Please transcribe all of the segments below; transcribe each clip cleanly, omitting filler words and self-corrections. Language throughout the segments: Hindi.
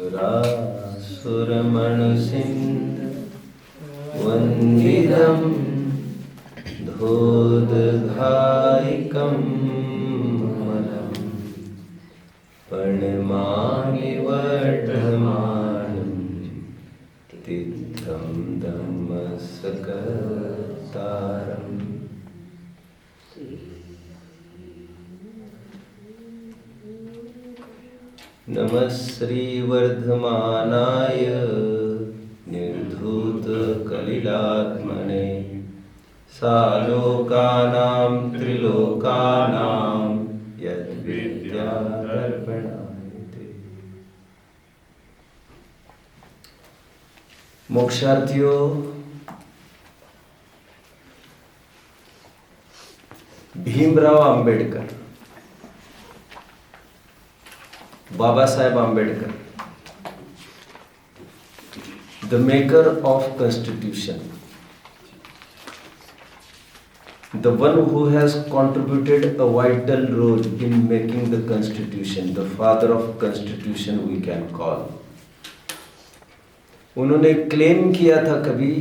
सुरासुरमणुसिन्धु वन्दितं धोदघायिकं मलं प्रणमामि वर्धमानं तीर्थं धम्मसकर्तारम्। नमः श्रीवर्धमानाय निर्धूतकलिलात्मने सालोकानां त्रिलोकानां यद्विद्यादर्पणाय ते। मोक्षार्थियों, Bhimrao Ambedkar, Baba Saheb Ambedkar, the maker of constitution, the one who has contributed a vital role in making the constitution, the father of constitution we can call. उन्होंने क्लेम किया था कभी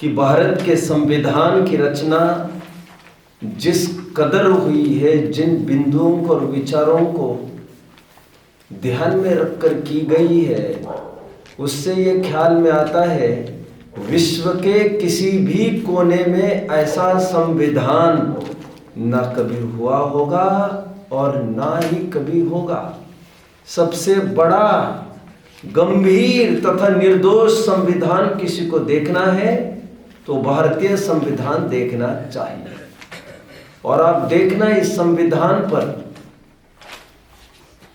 कि भारत के संविधान की रचना जिस कदर हुई है, जिन बिंदुओं को और विचारों को ध्यान में रखकर की गई है, उससे ये ख्याल में आता है विश्व के किसी भी कोने में ऐसा संविधान ना कभी हुआ होगा और ना ही कभी होगा। सबसे बड़ा गंभीर तथा निर्दोष संविधान किसी को देखना है तो भारतीय संविधान देखना चाहिए। और आप देखना, इस संविधान पर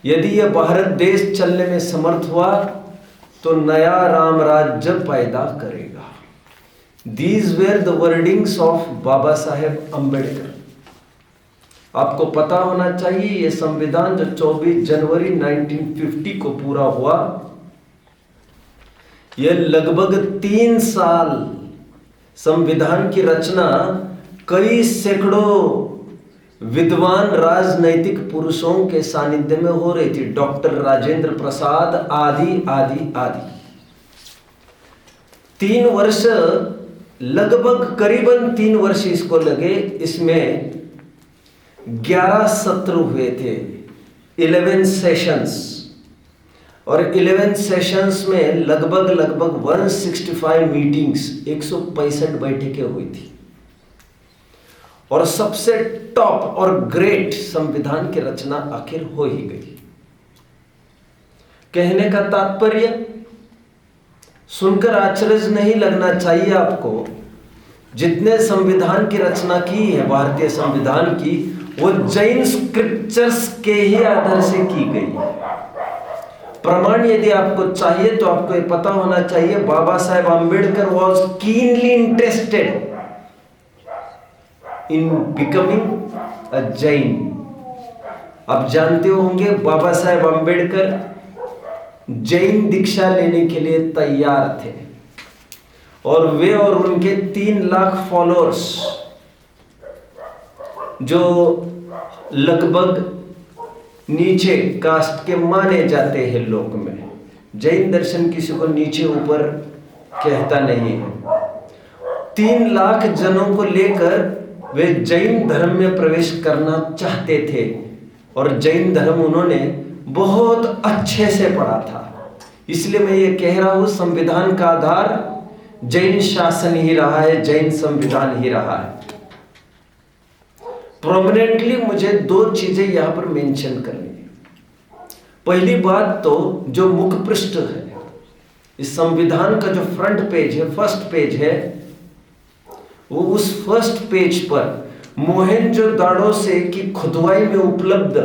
यदि यह भारत देश चलने में समर्थ हुआ तो नया राम राज्य पैदा करेगा। These were the wordings of बाबा साहेब अम्बेडकर। आपको पता होना चाहिए यह संविधान जो 24 जनवरी 1950 को पूरा हुआ, यह लगभग 3 साल संविधान की रचना कई सैकड़ों विद्वान राजनैतिक पुरुषों के सानिध्य में हो रही थी। डॉक्टर राजेंद्र प्रसाद आदि आदि आदि। 3 वर्ष, लगभग करीबन 3 वर्ष इसको लगे। इसमें 11 सत्र हुए थे, 11 सेशंस, और 11 सेशंस में लगभग 165 मीटिंग्स, 165 बैठकें हुई थी। और सबसे टॉप और ग्रेट संविधान की रचना आखिर हो ही गई। कहने का तात्पर्य, सुनकर आश्चर्य नहीं लगना चाहिए आपको, जितने संविधान की रचना की है भारतीय संविधान की, वो जैन स्क्रिप्चर्स के ही आधार से की गई। प्रमाण यदि आपको चाहिए तो आपको ये पता होना चाहिए Baba Saheb Ambedkar was keenly interested in becoming a Jain. आप जानते होंगे बाबा साहेब अम्बेडकर जैन दीक्षा लेने के लिए तैयार थे, और वे और उनके 3 लाख फॉलोअर्स, जो लगभग नीचे कास्ट के माने जाते हैं लोक में, जैन दर्शन किसी को नीचे ऊपर कहता नहीं है, 3 लाख जनों को लेकर वे जैन धर्म में प्रवेश करना चाहते थे। और जैन धर्म उन्होंने बहुत अच्छे से पढ़ा था। इसलिए मैं ये कह रहा हूं, संविधान का आधार जैन शासन ही रहा है, जैन संविधान ही रहा है। प्रोमिनेंटली मुझे 2 चीजें यहां पर मेंशन करनी है। पहली बात तो जो मुख पृष्ठ है, इस संविधान का जो फ्रंट पेज है, फर्स्ट पेज है, वो उस फर्स्ट पेज पर मोहनजोदाड़ो से की खुदवाई में उपलब्ध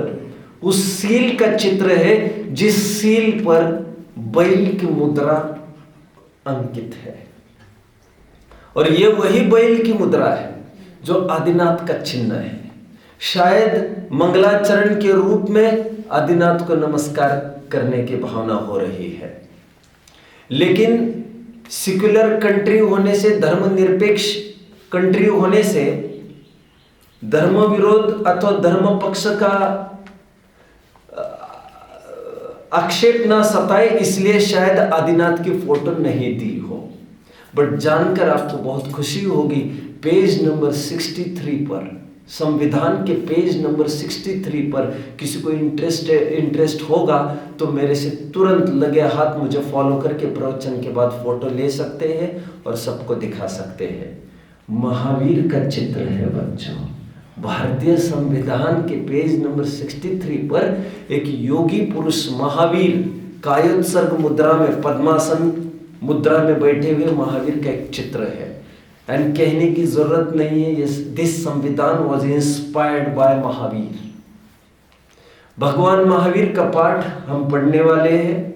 उस सील का चित्र है, जिस सील पर बैल की मुद्रा अंकित है। और ये वही बैल की मुद्रा है जो आदिनाथ का चिन्ह है। शायद मंगलाचरण के रूप में आदिनाथ को नमस्कार करने की भावना हो रही है, लेकिन सेक्युलर कंट्री होने से, धर्मनिरपेक्ष कंट्री होने से, धर्म विरोध अथवा धर्म पक्ष का आक्षेप ना सताए इसलिए शायद आदिनाथ की फोटो नहीं दी हो, बट जानकर आपको बहुत खुशी होगी पेज नंबर 63 पर, संविधान के पेज नंबर 63 पर किसी को इंटरेस्ट होगा तो मेरे से तुरंत लगे हाथ मुझे फॉलो करके प्रवचन के बाद फोटो ले सकते हैं और सबको दिखा सकते हैं। महावीर का चित्र है बच्चों। भारतीय संविधान के पेज नंबर 63 पर एक योगी पुरुष महावीर कायोत्सर्ग मुद्रा में, पद्मासन मुद्रा में बैठे हुए महावीर का एक चित्र है। एंड कहने की जरूरत नहीं है, दिस संविधान वॉज इंस्पायर्ड बाय महावीर। भगवान महावीर का पाठ हम पढ़ने वाले हैं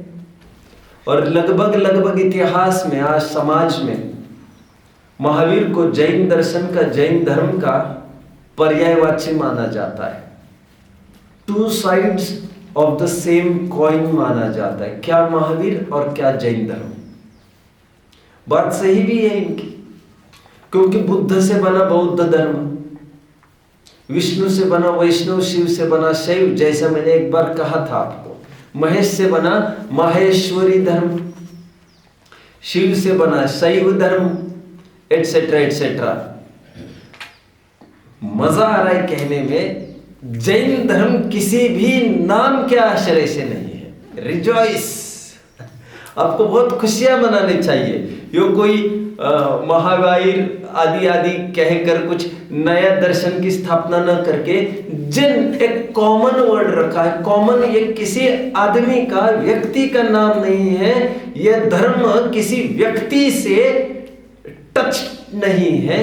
और लगभग इतिहास में, आज समाज में महावीर को जैन दर्शन का, जैन धर्म का पर्यायवाची माना जाता है। Two sides of the same coin माना जाता है, क्या महावीर और क्या जैन धर्म। बात सही भी है इनकी, क्योंकि बुद्ध से बना बौद्ध धर्म, विष्णु से बना वैष्णव, शिव से बना शैव, जैसा मैंने एक बार कहा था आपको, महेश से बना माहेश्वरी धर्म, शिव से बना शैव धर्म, एटसेट्रा एटसेट्रा। मजा आ रहा है कहने में, जैन धर्म किसी भी नाम के आश्रय से नहीं है। रिजॉइस, आपको बहुत खुशियां मनानी चाहिए। यो कोई महावीर आदि आदि कहकर कुछ नया दर्शन की स्थापना न करके, जिन एक कॉमन वर्ड रखा है, कॉमन, ये किसी आदमी का, व्यक्ति का नाम नहीं है। यह धर्म किसी व्यक्ति से टच नहीं है,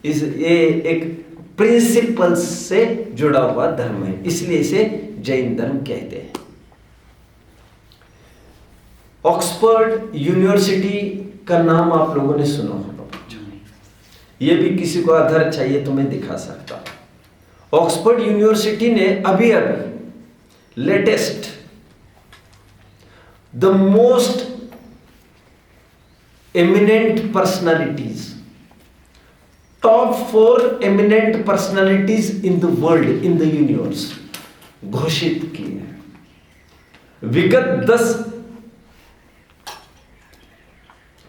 ये एक प्रिंसिपल से जुड़ा हुआ धर्म है, इसलिए इसे जैन धर्म कहते हैं। ऑक्सफोर्ड यूनिवर्सिटी का नाम आप लोगों ने सुना होगा बच्चों। ये भी किसी को आधार चाहिए तो मैं दिखा सकता हूं। ऑक्सफोर्ड यूनिवर्सिटी ने अभी latest the most eminent personalities, top 4 eminent personalities in the world, in the universe घोषित की है।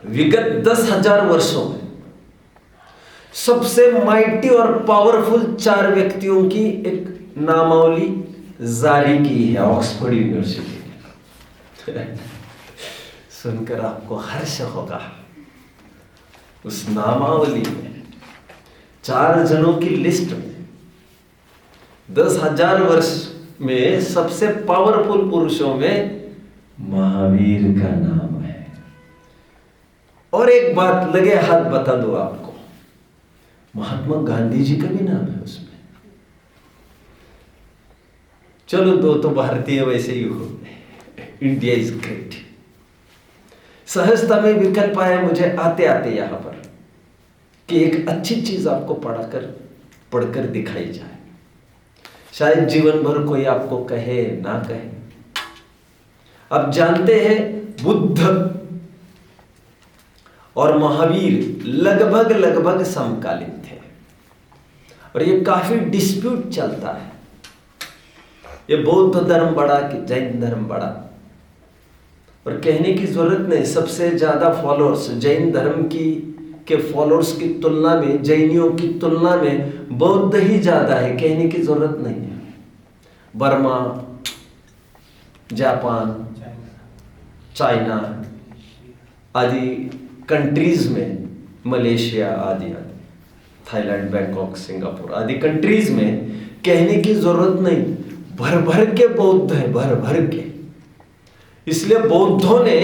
विगत 10,000 वर्षों में सबसे माइटी और पावरफुल 4 व्यक्तियों की एक नामावली जारी की है ऑक्सफोर्ड यूनिवर्सिटी ने। सुनकर आपको हर्ष होगा। उस नामावली में 4 जनों की लिस्ट में 10,000 वर्ष में सबसे पावरफुल पुरुषों में महावीर का नाम है। और एक बात लगे हाथ बता दो आपको, महात्मा गांधी जी का भी नाम है उसमें। चलो 2 तो भारतीय वैसे ही हो, इंडिया इज ग्रेट। सहजता में विकल्प आया मुझे आते आते यहां पर कि एक अच्छी चीज आपको पढ़कर दिखाई जाए। शायद जीवन भर कोई आपको कहे ना कहे। अब जानते हैं बुद्ध और महावीर लगभग समकालीन थे और ये काफी डिस्प्यूट चलता है, ये बौद्ध धर्म बड़ा कि जैन धर्म बड़ा। और कहने की जरूरत नहीं, सबसे ज्यादा फॉलोअर्स जैन धर्म के फॉलोअर्स की तुलना में, जैनियों की तुलना में बौद्ध ही ज्यादा है, कहने की जरूरत नहीं है। बर्मा, जापान, चाइना आदि कंट्रीज में, मलेशिया आदि थाईलैंड, बैंकॉक, सिंगापुर आदि कंट्रीज में कहने की जरूरत नहीं, भर भर के बौद्ध है, भर भर के। इसलिए बौद्धों ने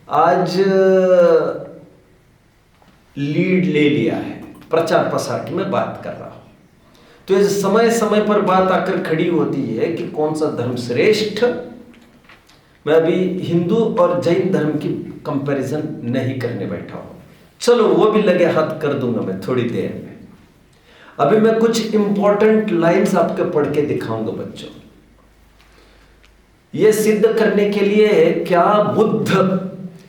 आज लीड ले लिया है प्रचार प्रसार की मैं बात कर रहा हूं। तो इस समय समय पर बात आकर खड़ी होती है कि कौन सा धर्म श्रेष्ठ। मैं अभी हिंदू और जैन धर्म की कंपैरिजन नहीं करने बैठा हूं, चलो वो भी लगे हाथ कर दूंगा मैं थोड़ी देर में। अभी मैं कुछ इंपॉर्टेंट लाइंस आपके पढ़ के दिखाऊंगा बच्चों। यह सिद्ध करने के लिए क्या बुद्ध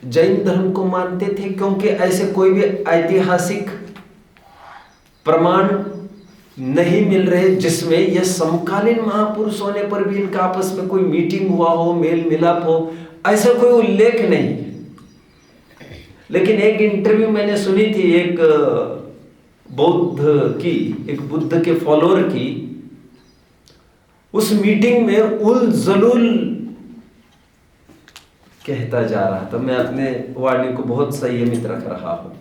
जैन धर्म को मानते थे, क्योंकि ऐसे कोई भी ऐतिहासिक प्रमाण नहीं मिल रहे जिसमें यह समकालीन महापुरुष होने पर भी इनका आपस में कोई मीटिंग हुआ हो, मेल मिलाप हो, ऐसा कोई उल्लेख नहीं है। लेकिन एक इंटरव्यू मैंने सुनी थी एक बुद्ध के फॉलोअर की। उस मीटिंग में उल जलूल कहता जा रहा था, मैं अपने वाणी को बहुत संयमित रख रहा हूं,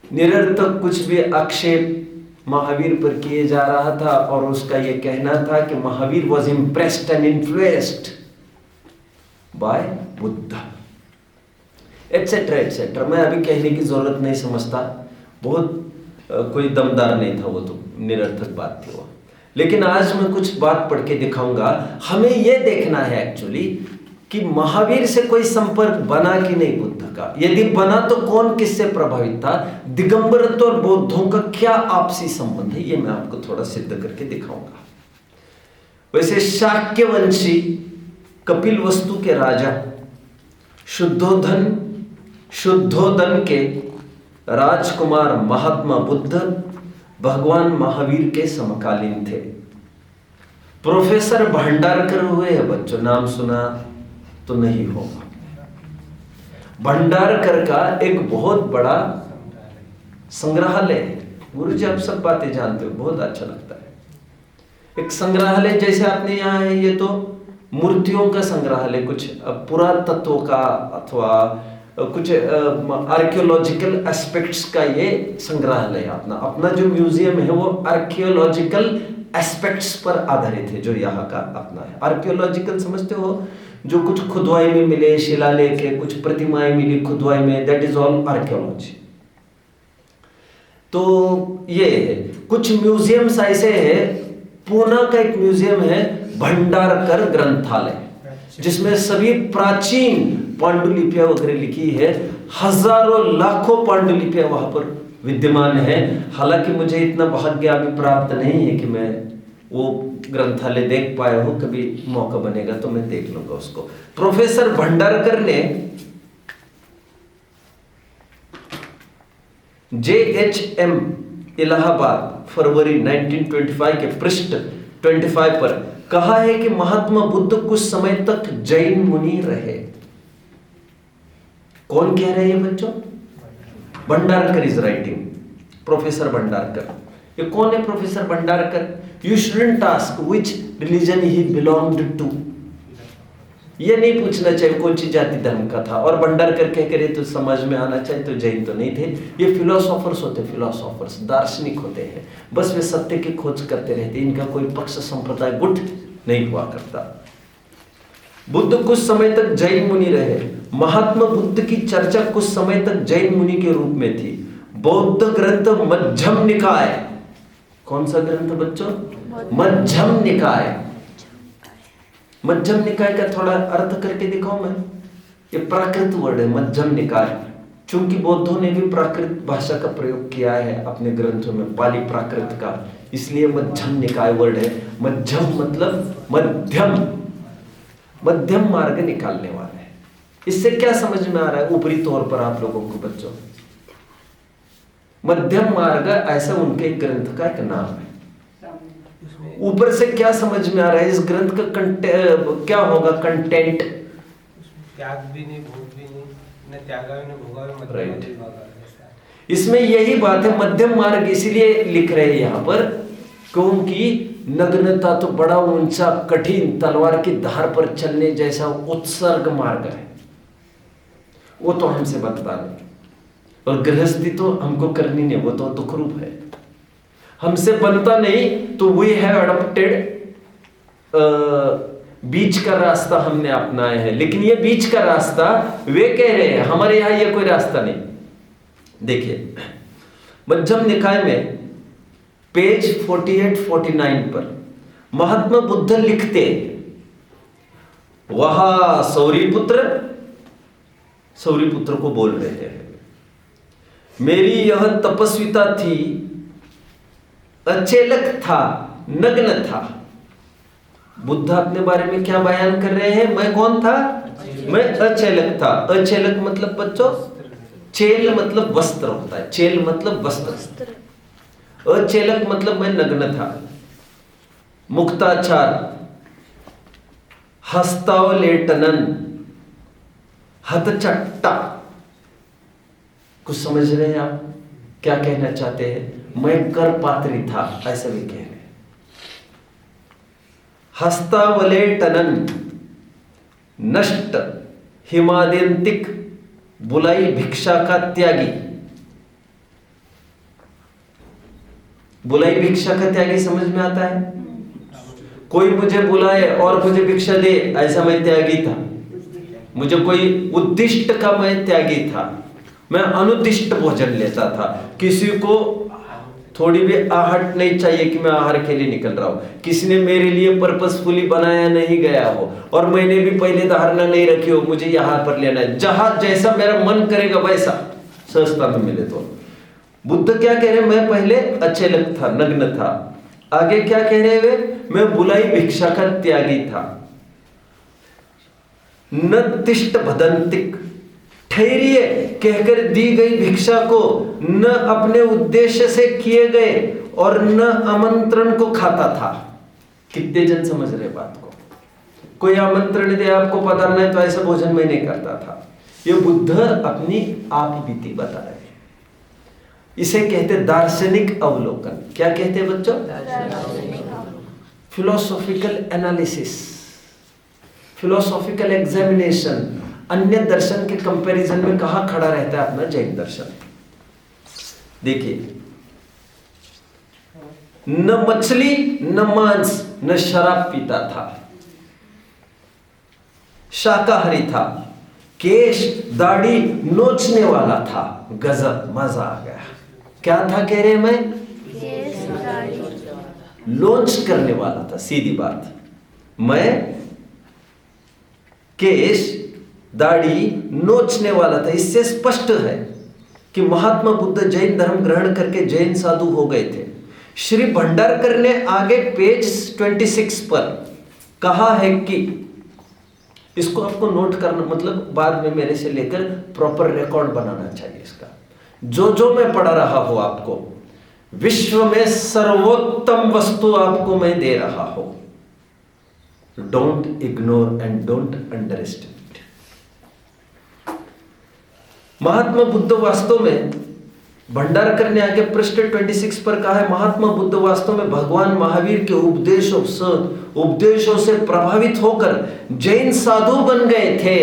निरर्थक कुछ भी आक्षेप महावीर पर किए जा रहा था, और उसका यह कहना था कि Mahavir was impressed and influenced by Buddha, etcetera etcetera. मैं अभी कहने की जरूरत नहीं समझता, बहुत कोई दमदार नहीं था वो, तो निरर्थक बात थी वो। लेकिन आज मैं कुछ बात पढ़ के दिखाऊंगा। हमें यह देखना है एक्चुअली कि महावीर से कोई संपर्क बना कि नहीं बुद्ध का, यदि बना तो कौन किससे प्रभावित था, दिगंबरत्व और बौद्धों का क्या आपसी संबंध है, ये मैं आपको थोड़ा सिद्ध करके दिखाऊंगा। वैसे शाक्यवंशी कपिलवस्तु के राजा शुद्धोदन के राजकुमार महात्मा बुद्ध भगवान महावीर के समकालीन थे। प्रोफेसर भंडारकर हुए हैं बच्चों, नाम सुना तो नहीं होगा। भंडारकर का एक बहुत बड़ा संग्रहालय है। गुरुजी आप सब बातें जानते हो, बहुत अच्छा लगता है। एक संग्रहालय जैसे आपने यहाँ है, ये तो मूर्तियों का संग्रहालय, कुछ पुरातत्व का अथवा कुछ आर्कियोलॉजिकल एस्पेक्ट्स का ये संग्रहालय है। अपना जो म्यूजियम है वो आर्कियोलॉजिकल एस्पेक्ट्स पर आधारित है, जो यहाँ का अपना है। आर्कियोलॉजिकल समझते हो, जो कुछ खुदवाई में मिले शिलालेख है, कुछ प्रतिमाएं मिली खुदवाई में, दैट इज ऑल आर्कियोलॉजी। तो ये है। कुछ म्यूजियम्स ऐसे है, पूना का एक म्यूजियम है भंडारकर ग्रंथालय, जिसमें सभी प्राचीन पांडुलिपियां वगैरह लिखी है। हजारों लाखों पांडुलिपियां वहां पर विद्यमान है। हालांकि मुझे इतना भाग्य अभी प्राप्त नहीं है कि मैं वो ग्रंथालय देख पाया हूं, कभी मौका बनेगा तो मैं देख लूंगा उसको। प्रोफेसर भंडारकर ने JHM इलाहाबाद फरवरी 1925 के पृष्ठ 25 पर कहा है कि महात्मा बुद्ध कुछ समय तक जैन मुनि रहे। कौन कह रहे हैं बच्चों? Bhandarkar is writing, professor Bhandarkar. ये कौन है professor Bhandarkar? You shouldn't ask which religion he belonged to, ये नहीं पूछना चाहिए कौन सी जाति धर्म का था। और भंडारकर कह करे तो समझ में आना चाहिए, तो जैन तो नहीं थे। ये फिलोसोफर्स होते, फिलोसोफर्स दार्शनिक होते हैं, बस वे सत्य की खोज करते रहते, इनका कोई पक्ष संप्रदाय गुट नहीं हुआ करता। बुद्ध कुछ समय तक जैन मुनि रहे। महात्मा बुद्ध की चर्चा कुछ समय तक जैन मुनि के रूप में थी। बौद्ध ग्रंथ मध्यम निकाय, कौन सा ग्रंथ बच्चों? मध्यम निकाय। मध्यम निकाय का थोड़ा अर्थ करके दिखाऊं मैं। ये प्राकृत वर्ड है मध्यम निकाय, चूंकि बौद्धों ने भी प्राकृत भाषा का प्रयोग किया है अपने ग्रंथों में, पाली प्राकृत का, इसलिए मध्यम निकाय वर्ड है। मध्यम मतलब मध्यम, मध्यम मार्ग निकालने वाला है। इससे क्या समझ में आ रहा है ऊपरी तौर पर आप लोगों को बच्चों? मध्यम मार्ग ऐसा उनके ग्रंथ का एक नाम है। ऊपर से क्या समझ में आ रहा है इस ग्रंथ का क्या होगा कंटेंट? त्याग भी नहीं, भोग भी नहीं, न त्यागा न भोगा, राइट। इसमें यही बात है, मध्यम मार्ग इसलिए लिख रहे हैं यहां पर क्योंकि नग्नता तो बड़ा ऊंचा कठिन तलवार की धार पर चलने जैसा उत्सर्ग मार्ग है, वो तो हमसे बनता नहीं। और गृहस्थी तो हमको करनी नहीं, वो तो दुख रूप है, हमसे बनता नहीं। तो वी हैव अडॉप्टेड बीच का रास्ता हमने अपनाया है। लेकिन ये बीच का रास्ता वे कह रहे हैं, हमारे यहां ये कोई रास्ता नहीं। देखिए मध्यम निकाय में पेज 48-49 पर महात्मा बुद्ध लिखते, वहां सौरीपुत्र को बोल रहे हैं, मेरी यह तपस्विता थी, अचेलक था, नग्न था। बुद्ध अपने बारे में क्या बयान कर रहे हैं? मैं कौन था? मैं अचेलक था। अचेलक मतलब बच्चों, चेल मतलब वस्त्र होता है, चेल मतलब वस्त्र। अचेलक मतलब मैं नग्न था। मुक्ताचार, हस्तावलेटनन, हथचट्टा। कुछ समझ रहे हैं आप क्या कहना चाहते हैं? मैं कर पात्री था, ऐसा भी कह रहे हैं। हस्तावलेटनन, नष्ट, हिमाद्यंतिक, बुलाई भिक्षा का त्यागी। बुलाई भिक्षा का त्यागी समझ में आता है? कोई मुझे बुलाए और मुझे भिक्षा दे, ऐसा मैं त्यागी था। मुझे कोई उद्दिष्ट का मैं त्यागी था। मैं अनुद्दिष्ट भोजन लेता था। किसी को थोड़ी भी आहट नहीं चाहिए कि मैं आहार के लिए निकल रहा हूं। किसी ने मेरे लिए पर्पसफुली बनाया नहीं गया हो और मैंने भी पहले धारणा नहीं रखी हो मुझे यहां पर लेना है। जहां जैसा मेरा मन करेगा वैसा सस्ता में मिले तो। बुद्ध क्या कह रहे? मैं पहले अचेलक था, नग्न था। आगे क्या कह रहे वे? मैं बुलाई भिक्षा का त्यागी था। न तिष्ठ भदंतिक, ठहरिए कहकर दी गई भिक्षा को न अपने उद्देश्य से किए गए और न आमंत्रण को खाता था। कितने जन समझ रहे बात को? कोई आमंत्रण दे आपको पधारना है तो ऐसा भोजन मैं नहीं करता था। ये बुद्ध अपनी आप बीती बता रहे हैं। इसे कहते दार्शनिक अवलोकन। क्या कहते हैं बच्चों? Philosophical analysis, philosophical examination. अन्य दर्शन के कंपैरिजन में कहां खड़ा रहता है अपना जैन दर्शन? देखिए, न मछली न मांस न शराब पीता था, शाकाहारी था, केश दाढ़ी नोचने वाला था। गजब, मजा आ गया। क्या था कह रहे? मैं लॉन्च करने वाला था। सीधी बात, मैं केश दाढ़ी नोचने वाला था। इससे स्पष्ट है कि महात्मा बुद्ध जैन धर्म ग्रहण करके जैन साधु हो गए थे। श्री भंडारकर ने आगे पेज 26 पर कहा है कि इसको आपको नोट करना, मतलब बाद में मेरे से लेकर प्रॉपर रिकॉर्ड बनाना चाहिए इसका। जो मैं पढ़ा रहा हूं आपको, विश्व में सर्वोत्तम वस्तु आपको मैं दे रहा हूं। Don't ignore and don't underestimate. Mahatma Buddha वास्तव में, भंडारकर ने आगे पृष्ठ 26 पर कहा है, महात्मा बुद्ध वास्तव में भगवान महावीर के उपदेशों से प्रभावित होकर जैन साधु बन गए थे।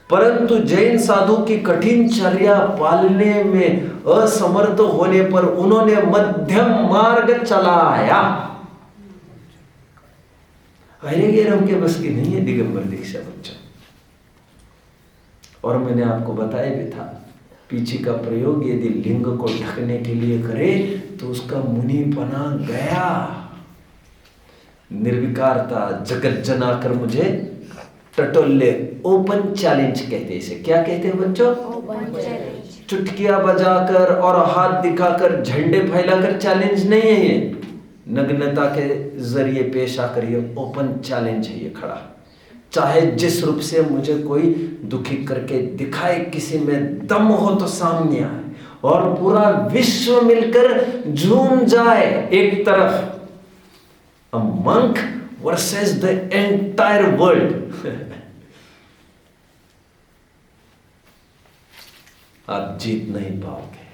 परंतु जैन साधु की कठिन चर्या पालने में असमर्थ होने पर उन्होंने मध्यम मार्ग चलाया। के बस की नहीं है दिगंबर दीक्षा बच्चा। और मैंने आपको बताया भी था, पीछे का प्रयोग यदि लिंग को ढकने के लिए करे तो उसका मुनिपना गया। निर्विकारता, जगत जनाकर मुझे टटोले, ओपन चैलेंज कहते हैं इसे। क्या कहते हैं बच्चों? Open challenge. चुटकियां बजाकर और हाथ दिखाकर, झंडे फैलाकर चैलेंज नहीं है ये। नग्नता के जरिए पेश आकर ये ओपन चैलेंज है ये खड़ा। चाहे जिस रूप से मुझे कोई दुखी करके दिखाए, किसी में दम हो तो सामने आए और पूरा विश्व मिलकर झूम जाए एक तरफ। A monk versus the entire world. आप जीत नहीं पाओगे।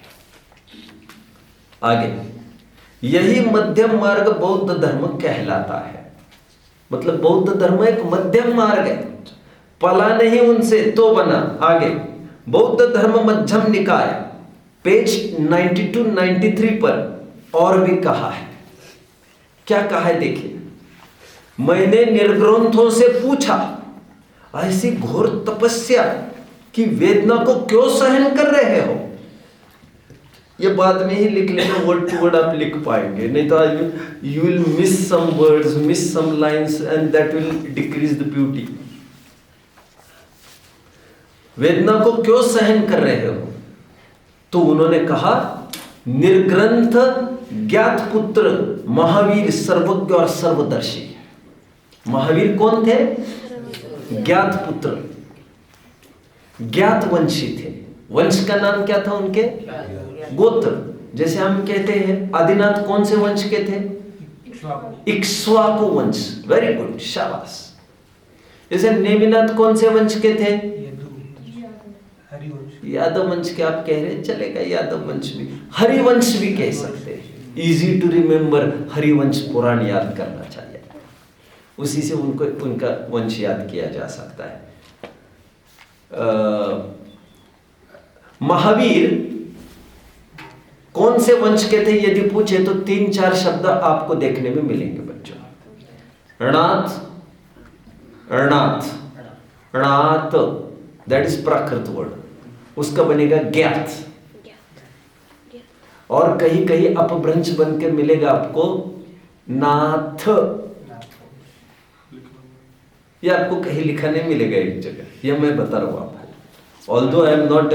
आगे, यही मध्यम मार्ग बौद्ध धर्म कहलाता है। मतलब बौद्ध धर्म एक मध्यम मार्ग है, पला नहीं उनसे तो बना। आगे, बौद्ध धर्म मध्यम निकाय, पेज 92-93 पर और भी कहा है। क्या कहा है देखिए, मैंने निर्ग्रंथों से पूछा, ऐसी घोर तपस्या की वेदना को क्यों सहन कर रहे हो? ये बाद में ही लिख लेना, वर्ड टू वर्ड आप लिख पाएंगे, नहीं तो you will miss some words, miss some lines and that will decrease the beauty. वेदना को क्यों सहन कर रहे हो? तो उन्होंने कहा, निर्ग्रंथ ज्ञात पुत्र महावीर सर्वज्ञ और सर्वदर्शी। महावीर कौन थे? ज्ञात पुत्र, ज्ञात वंशी थे। वंश का नाम क्या था उनके? गोत्र। जैसे हम कहते हैं आदिनाथ कौन से वंश के थे? इक्ष्वाकु वंश। वेरी गुड, शाबाश। जैसे नेमिनाथ कौन से वंश के थे? यादव वंश के। आप कह रहे हैं चलेगा, यादव वंश भी, हरिवंश भी कह सकते हैं। इजी टू रिमेम्बर, हरिवंश पुराण याद करना चाहिए, उसी से उनको उनका वंश याद किया जा सकता है। महावीर कौन से वंश के थे यदि पूछे तो 3-4 शब्द आपको देखने में मिलेंगे बच्चों। ऋणात, ऋणात, ऋणात, दैट इज प्राकृत वर्ड, उसका बनेगा ज्ञात। और कहीं कहीं अपभ्रंश बन के मिलेगा आपको नाथ, ये आपको कहीं लिखा नहीं मिलेगा एक जगह, ये मैं बता रहा हूं आपको। Although I am not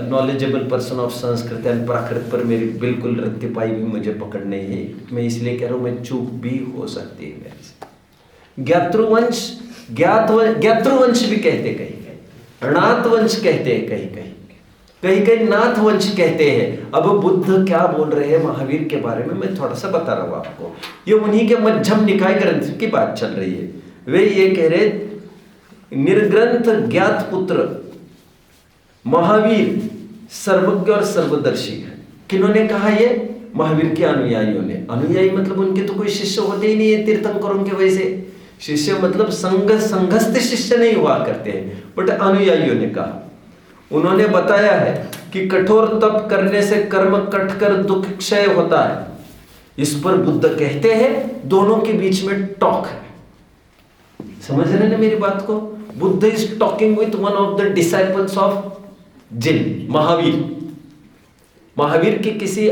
knowledgeable person of Sanskrit and Prakrit पर मेरी बिल्कुल रत्ती पाई भी मुझे पकड़ नहीं है, मैं इसलिए कह रहा हूं मैं चूक भी हो सकती है मेरे से। ज्ञातृवंश, ज्ञातृवंश भी कहते कहीं कहीं, ऋणात वंश कहते हैं कहीं कहीं, कहीं कहीं नाथ वंश कहते हैं। अब बुद्ध क्या बोल रहे हैं महावीर के बारे में मैं थोड़ा सा बता रहा हूं आपको। ये उन्हीं के मध्यम निकाय ग्रंथ की बात चल रही है। वे ये कह रहे निर्ग्रंथ ज्ञात पुत्र महावीर सर्वज्ञ और सर्वदर्शी है। किन्होंने कहा ये? महावीर के अनुयायियों ने। अनुयायी मतलब उनके तो कोई शिष्य होते ही नहीं है तीर्थंकरों के वैसे। शिष्य मतलब संघस्थ शिष्य नहीं हुआ करते हैं, बट अनुयायियों ने कहा। उन्होंने बताया है कि कठोर तप करने से कर्म कटकर दुख क्षय होता है। इस पर बुद्ध कहते हैं दोनों के बीच में टॉक है। समझ रहे ना मेरी बात को? Buddha is talking with one of the disciples of Jin, Mahavir. Mahavir की किसी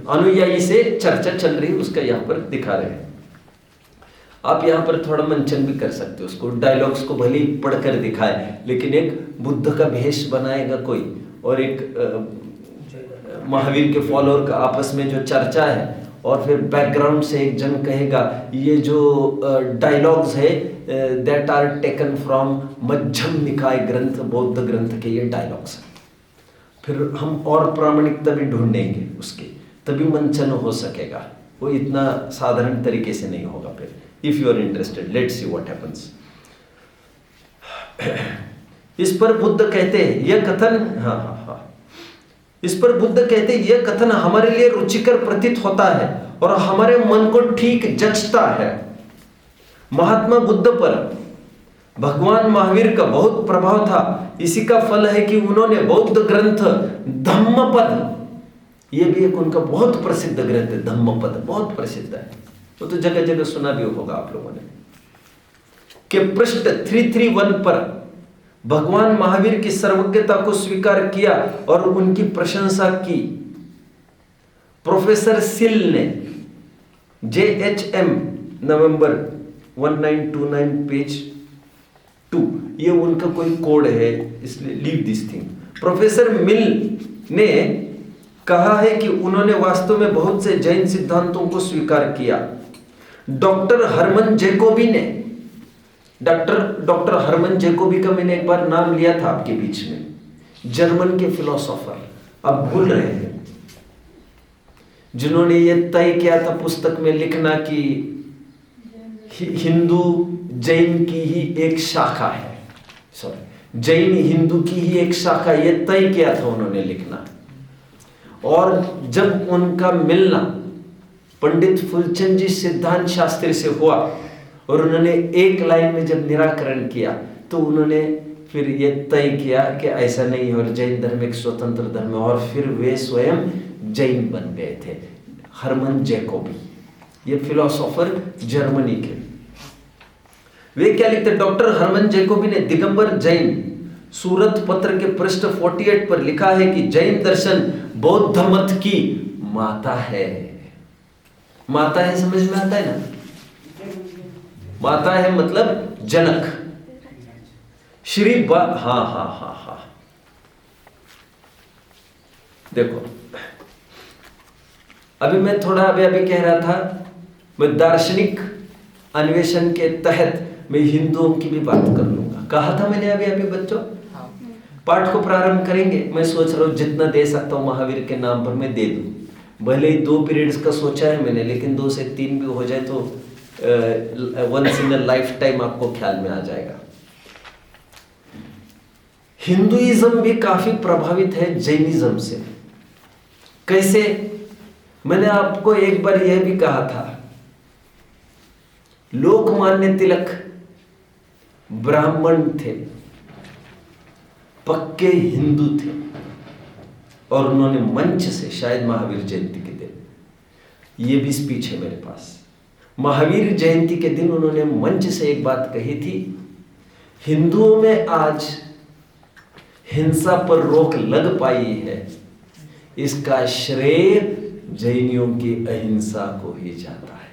अनुयायी से चर्चा चल रही है, उसका यहां पर दिखा रहे हैं। आप यहां पर थोड़ा मंचन भी कर सकते हो, उसको डायलॉग्स को भले ही पढ़कर दिखाए, लेकिन एक बुद्ध का भेष बनाएगा कोई और एक महावीर के फॉलोअर का आपस में जो चर्चा है, और फिर बैकग्राउंड से एक जन कहेगा ये जो डायलॉग्स है दैट आर टेकन फ्रॉम मध्यम निकाय ग्रंथ, बौद्ध ग्रंथ के ये डायलॉग्स हैं। फिर हम और प्रामाणिकता भी ढूंढेंगे उसकी, तभी मंचन हो सकेगा। वो इतना साधारण तरीके से नहीं होगा। फिर if you are interested, let's see what happens. इस पर बुद्ध कहते हैं यह कथन, इस पर बुद्ध कहते हैं यह कथन हमारे लिए रुचिकर प्रतीत होता है और हमारे मन को ठीक जचता है। महात्मा बुद्ध पर भगवान महावीर का बहुत प्रभाव था। इसी का फल है कि उन्होंने बौद्ध ग्रंथ धम्मपद, ये भी एक उनका बहुत प्रसिद्ध ग्रंथ है, धम्मपद बहुत प्रसिद्ध है, वो तो जगह जगह सुना भी होगा आप लोगों ने, के पृष्ठ 331 पर भगवान महावीर की सर्वज्ञता को स्वीकार किया और उनकी प्रशंसा की। प्रोफेसर सिल ने JHM नवंबर 1929 पेज 2, ये उनका कोई कोड है, इसलिए लीव दिस थिंग। प्रोफेसर मिल ने कहा है कि उन्होंने वास्तव में बहुत से जैन सिद्धांतों को स्वीकार किया। डॉक्टर हरमन जैकोबी ने, डॉक्टर हरमन जैकोबी का मैंने एक बार नाम लिया था आपके बीच में, जर्मन के फिलोसोफर, आप भूल रहे हैं, जिन्होंने ये तय किया था पुस्तक में लिखना कि हिंदू जैन की ही एक शाखा है, सॉरी जैन हिंदू की ही एक शाखा, ये तय किया था उन्होंने लिखना। और जब उनका मिलना पंडित फूलचंद जी सिद्धांत शास्त्री से हुआ और उन्होंने एक लाइन में जब निराकरण किया, तो उन्होंने फिर ये तय किया कि ऐसा नहीं है और जैन धर्म एक स्वतंत्र धर्म है, और फिर वे स्वयं जैन बन गए थे। हरमन जैकोबी, ये फिलोसोफर जर्मनी के, वे क्या लिखते? डॉक्टर हरमन जैकोबी ने दिगंबर जैन सूरत पत्र के पृष्ठ 48 पर लिखा है कि जैन दर्शन बौद्ध मत की माता है। माता है, समझ में आता है ना? माता है मतलब जनक। हाँ, देखो अभी मैं थोड़ा अभी कह रहा था, मैं दार्शनिक अन्वेषण के तहत मैं हिंदुओं की भी बात कर लूंगा। कहा था मैंने अभी बच्चों, पाठ को प्रारंभ करेंगे। मैं सोच रहा हूँ जितना दे सकता हूँ महावीर के नाम पर मैं दे दूँ। भले ही 2 पीरियड्स का सोचा है मैंने, लेकिन 2 से 3 भी हो जाए तो once in a lifetime आपको ख्याल में आ जाएगा। हिंदुइज्म भी काफी प्रभावित है जैनिज्म से। कैसे? मैंने आपको एक बार यह भी कहा था, लोकमान्य तिलक ब्राह्मण थे, पक्के हिंदू थे, और उन्होंने मंच से, शायद महावीर जयंती के दिन, ये भी स्पीच है मेरे पास, महावीर जयंती के दिन उन्होंने मंच से एक बात कही थी, हिंदुओं में आज हिंसा पर रोक लग पाई है, इसका श्रेय जैनियों की अहिंसा को ही जाता है।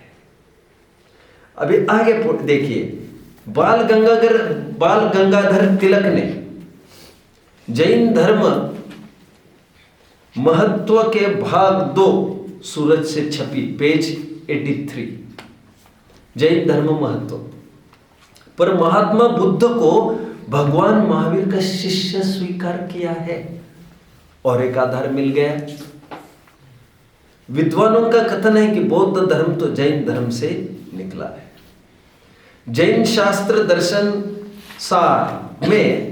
अभी आगे देखिए, बाल गंगाधर तिलक ने जैन धर्म महत्व के भाग 2 सूरज से छपी पेज 83, जैन धर्म महत्व पर महात्मा बुद्ध को भगवान महावीर का शिष्य स्वीकार किया है, और एक आधार मिल गया। विद्वानों का कथन है कि बौद्ध धर्म तो जैन धर्म से निकला है। जैन शास्त्र दर्शन सार में,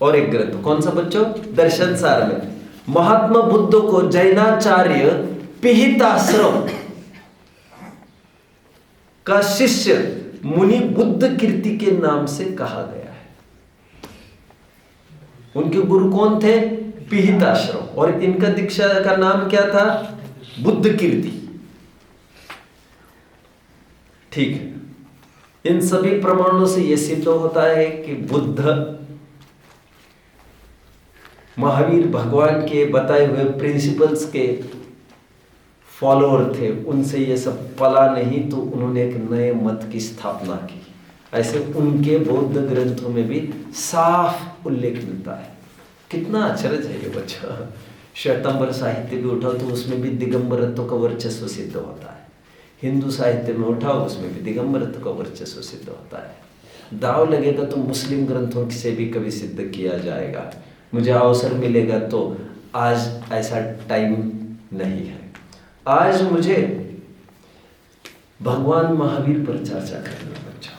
और एक ग्रंथ कौन सा बच्चों? दर्शन सार में महात्मा बुद्ध को जैनाचार्य पिहिताश्रम का शिष्य मुनि बुद्ध कीर्ति के नाम से कहा गया है। उनके गुरु कौन थे? पिहिताश्रम, और इनका दीक्षा का नाम क्या था? बुद्ध कीर्ति। ठीक है, इन सभी प्रमाणों से यह सिद्ध होता है कि बुद्ध महावीर भगवान के बताए हुए प्रिंसिपल्स के फॉलोअर थे, उनसे ये सब पला नहीं तो उन्होंने एक नए मत की स्थापना की। ऐसे उनके बौद्ध ग्रंथों में भी साफ उल्लेख मिलता है। कितना आश्चर्य है ये बच्चा। श्वेतांबर साहित्य भी उठाओ तो उसमें भी दिगंबरत्व का वर्चस्व सिद्ध होता है। हिंदू साहित्य में उठाओ उसमें भी दिगंबरत्व का वर्चस्व सिद्ध होता है। दाव लगेगा तो मुस्लिम ग्रंथों से भी कभी सिद्ध किया जाएगा। मुझे अवसर मिलेगा तो, आज ऐसा टाइम नहीं है। आज मुझे भगवान महावीर पर चर्चा करनी है बच्चा।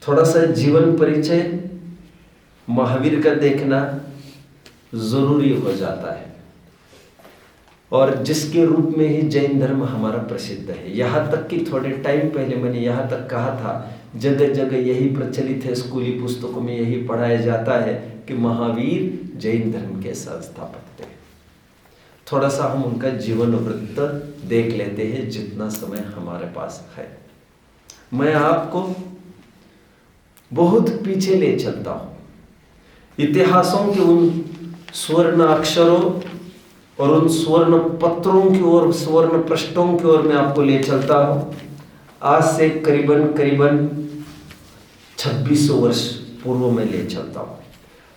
थोड़ा सा जीवन परिचय महावीर का देखना जरूरी हो जाता है, और जिसके रूप में ही जैन धर्म हमारा प्रसिद्ध है। यहाँ तक कि थोड़े टाइम पहले मैंने यहाँ तक कहा था, जगह जगह यही प्रचलित है, स्कूली पुस्तकों में यही पढ़ाया जाता है कि महावीर जैन धर्म के संस्थापक थे। थोड़ा सा हम उनका जीवन वृत्त देख लेते हैं जितना समय हमारे पास है। मैं आपको बहुत पीछे ले चलता हूँ, इतिहासों के उन स्वर्ण अक्षरों और उन स्वर्ण पत्रों की ओर, स्वर्ण पृष्ठों की ओर मैं आपको ले चलता हूँ। आज से करीबन 2600 वर्ष पूर्व में ले चलता हूँ।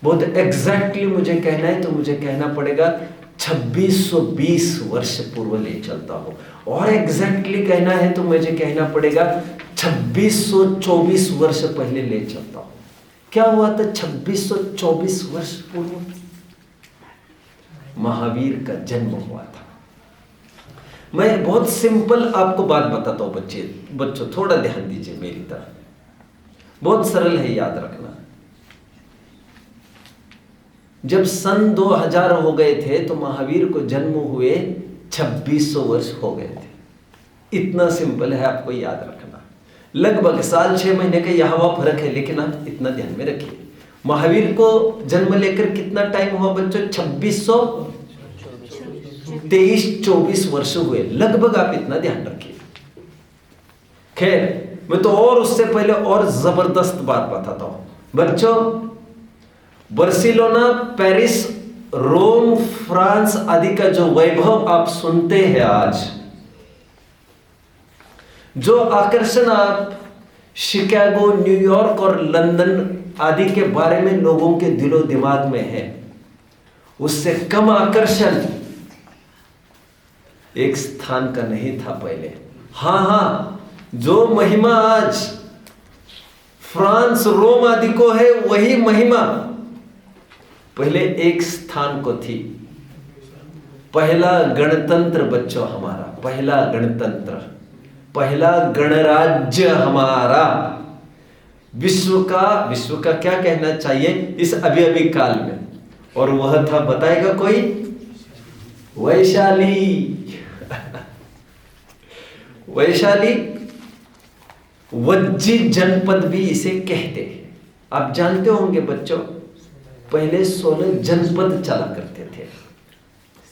बहुत एग्जैक्टली मुझे कहना है तो मुझे कहना पड़ेगा 2620 वर्ष पूर्व ले चलता हूँ, और एग्जैक्टली कहना है तो मुझे कहना पड़ेगा 2624 वर्ष पहले ले चलता हूँ। क्या हुआ था 2624 वर्ष पूर्व? महावीर का जन्म हुआ था। मैं बहुत सिंपल आपको बात बताता हूं बच्चों, थोड़ा ध्यान दीजिए मेरी तरह। बहुत सरल है, याद रखना। जब सन 2000 हो गए थे तो महावीर को जन्म हुए 2600 वर्ष हो गए थे। इतना सिंपल है, आपको याद रखना। लगभग साल 6 महीने का यहाँ वहाँ फर्क है, लेकिन आप इतना ध्यान में रखिए। महावीर को जन्म लेकर कितना टाइम हुआ बच्चों? 2623-24 वर्ष हुए लगभग, आप इतना ध्यान रखिए। खैर, मैं तो और उससे पहले और जबरदस्त बात बताता हूं बच्चों। बार्सिलोना, पेरिस, रोम, फ्रांस आदि का जो वैभव आप सुनते हैं आज, जो आकर्षण आप शिकागो, न्यूयॉर्क और लंदन आदि के बारे में लोगों के दिलो दिमाग में है, उससे कम आकर्षण एक स्थान का नहीं था पहले। हां, जो महिमा आज फ्रांस रोम आदि को है वही महिमा पहले एक स्थान को थी। पहला गणतंत्र बच्चों हमारा, पहला गणतंत्र, पहला गणराज्य हमारा विश्व का क्या कहना चाहिए इस अभी अभी काल में, और वह था, बताएगा कोई? वैशाली। वैशाली वज्जी जनपद भी इसे कहते हैं। आप जानते होंगे बच्चों, पहले 16 जनपद चला करते थे,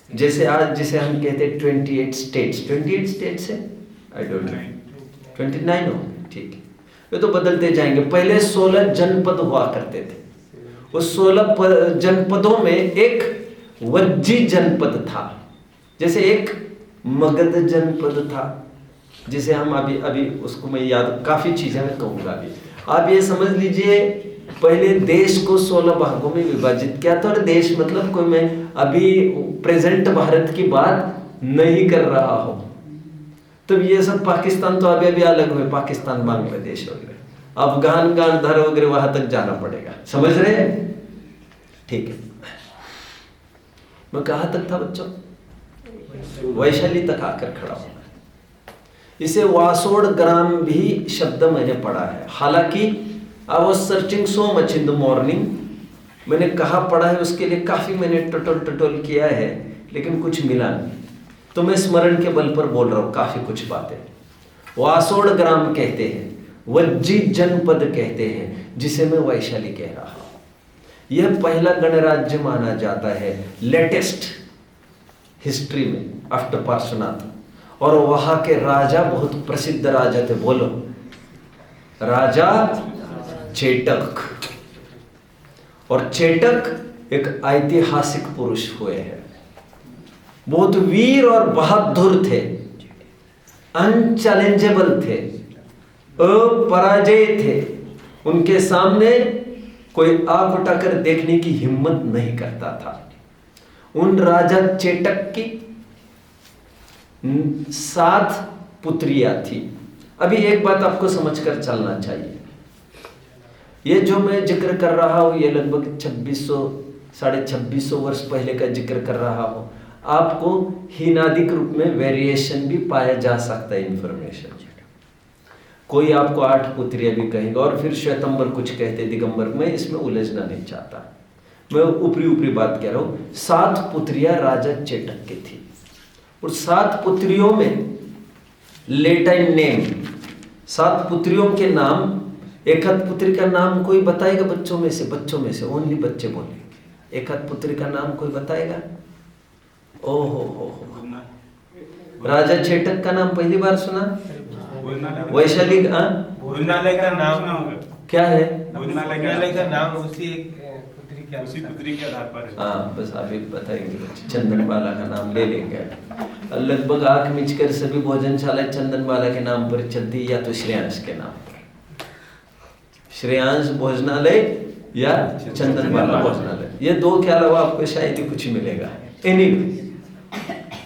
जैसे आज जिसे हम कहते हैं 28 स्टेट्स। 28 स्टेट्स है, आई डोंट नो, 29 हो, ठीक है, वे तो बदलते जाएंगे। पहले 16 जनपद हुआ करते थे। उस 16 जनपदों में एक वज्जी जनपद था, जैसे एक मगध जनपद था, जिसे हम अभी उसको मैं याद, काफी चीजें मैं कहूंगा अभी। आप ये समझ लीजिए, पहले देश को 16 भागों में विभाजित किया था, और देश मतलब कोई, मैं अभी प्रेजेंट भारत की बात नहीं कर रहा हूं। तो ये सब पाकिस्तान तो अभी अभी अलग हुए, पाकिस्तान, बांग्लादेश वगैरह, अफगान गांधार वगैरह, वहां तक जाना पड़ेगा, समझ रहे हैं? ठीक है, मैं कहां तक था बच्चों? वैशाली तक आकर खड़ा हूं। इसे वासोड़ ग्राम भी शब्द मैंने पढ़ा है, हालांकि I was searching so much in the morning, मैंने कहा पढ़ा है उसके लिए काफी मैंने टटोल किया है, लेकिन कुछ मिला नहीं, तो मैं स्मरण के बल पर बोल रहा हूं काफी कुछ बातें। वासोड़ ग्राम कहते हैं, वज्जी जनपद कहते हैं, जिसे मैं वैशाली कह रहा हूं। यह पहला गणराज्य माना जाता है लेटेस्ट हिस्ट्री में आफ्टर पार्श्वनाथ, और वहां के राजा बहुत प्रसिद्ध राजा थे, बोलो, राजा चेटक। और चेटक एक ऐतिहासिक पुरुष हुए हैं, बहुत वीर और बहादुर थे, अनचैलेंजेबल थे, अपराजय थे। उनके सामने कोई आंख उठाकर देखने की हिम्मत नहीं करता था। उन राजा चेटक की 7 पुत्रियां थी। अभी एक बात आपको समझकर चलना चाहिए, ये जो मैं जिक्र कर रहा हूं, ये लगभग 2600-2650 वर्ष पहले का जिक्र कर रहा हूं। आपको हिनादिक रूप में वेरिएशन भी पाया जा सकता है इंफॉर्मेशन। कोई आपको 8 पुत्रियां भी कहेगा, और फिर श्वेतंबर कुछ कहते, दिगंबर। मैं इसमें उलझना नहीं चाहता, मैं ऊपरी बात कह रहा हूं। 7 पुत्रियां राजा चेटक की थी, और 7 पुत्रियों में लेटाइन नेम, 7 पुत्रियों के नाम, एक हाथ पुत्री का नाम कोई बताएगा बच्चों में से ओनली बच्चे बोले, एक हाथ पुत्री का नाम कोई बताएगा? ओहो, राजा चेटक का नाम पहली बार सुना? वैशाली का नाम क्या है? का नाम उसी पुत्री के आधार पर है। हाँ, बस अभी बताएंगे। चंदनबाला का नाम ले लेंगे। लगभग आंख मिच कर सभी भोजनशाला चंदनबाला के नाम पर चलती, या तो श्रेयांश के नाम पर, श्रेयांश भोजनालय या चंदनबाला भोजनालय, ये 2 के अलावा आपको शायद ही कुछ मिलेगा। एनीवे,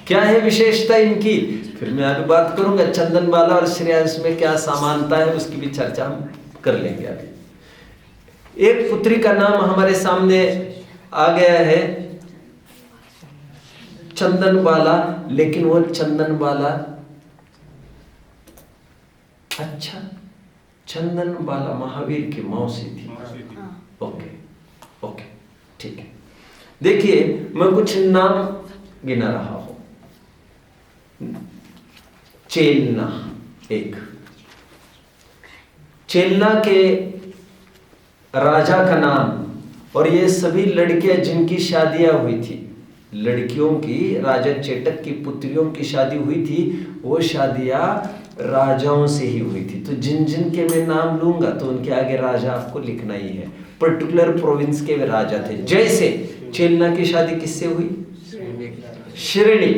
क्या है विशेषता इनकी, फिर मैं अभी बात करूंगा। चंदनबाला और श्रेयांश में क्या समानता है उसकी भी चर्चा हम कर लेंगे अभी। एक पुत्री का नाम हमारे सामने आ गया है, चंदनबाला, लेकिन वो चंदनबाला, अच्छा, चंदनबाला महावीर की मौसी थी। ओके, ठीक है। देखिए, मैं कुछ नाम गिना रहा हूं। चेलना, एक चेलना के राजा का नाम, और ये सभी लड़कियां जिनकी शादियां हुई थी, लड़कियों की, राजा चेटक की पुत्रियों की शादी हुई थी, वो शादियां राजाओं से ही हुई थी। तो जिन जिन के मैं नाम लूंगा तो उनके आगे राजा आपको लिखना ही है, पर्टिकुलर प्रोविंस के वे राजा थे। जैसे चेलना की शादी किससे हुई? श्रेणी,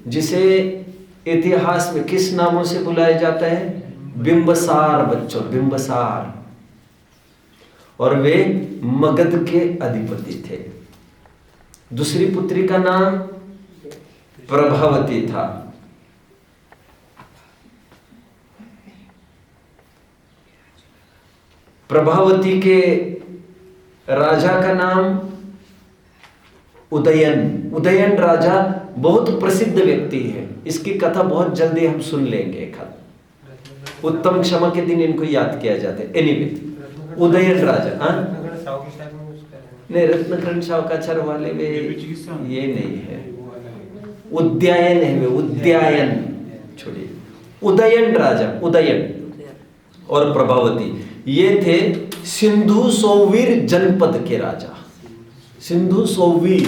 जिसे इतिहास में किस नामों से बुलाया जाता है? बिंबसार बच्चों, बिंबसार। और वे मगध के अधिपति थे। दूसरी पुत्री का नाम प्रभावती था। प्रभावती के राजा का नाम उदयन। उदयन राजा बहुत प्रसिद्ध व्यक्ति है, इसकी कथा बहुत जल्दी हम सुन लेंगे एक हाथ। उत्तम क्षमा के दिन इनको याद किया जाता है। एनीवे उदयन राजा, हाँ नहीं, रत्नकरण सावकाचार वाले वे ये नहीं है, उद्यायन है वे, उद्यायन छोड़िए। उदयन राजा, उदयन और प्रभावती ये थे सिंधु सौवीर जनपद के राजा। सिंधु सौवीर,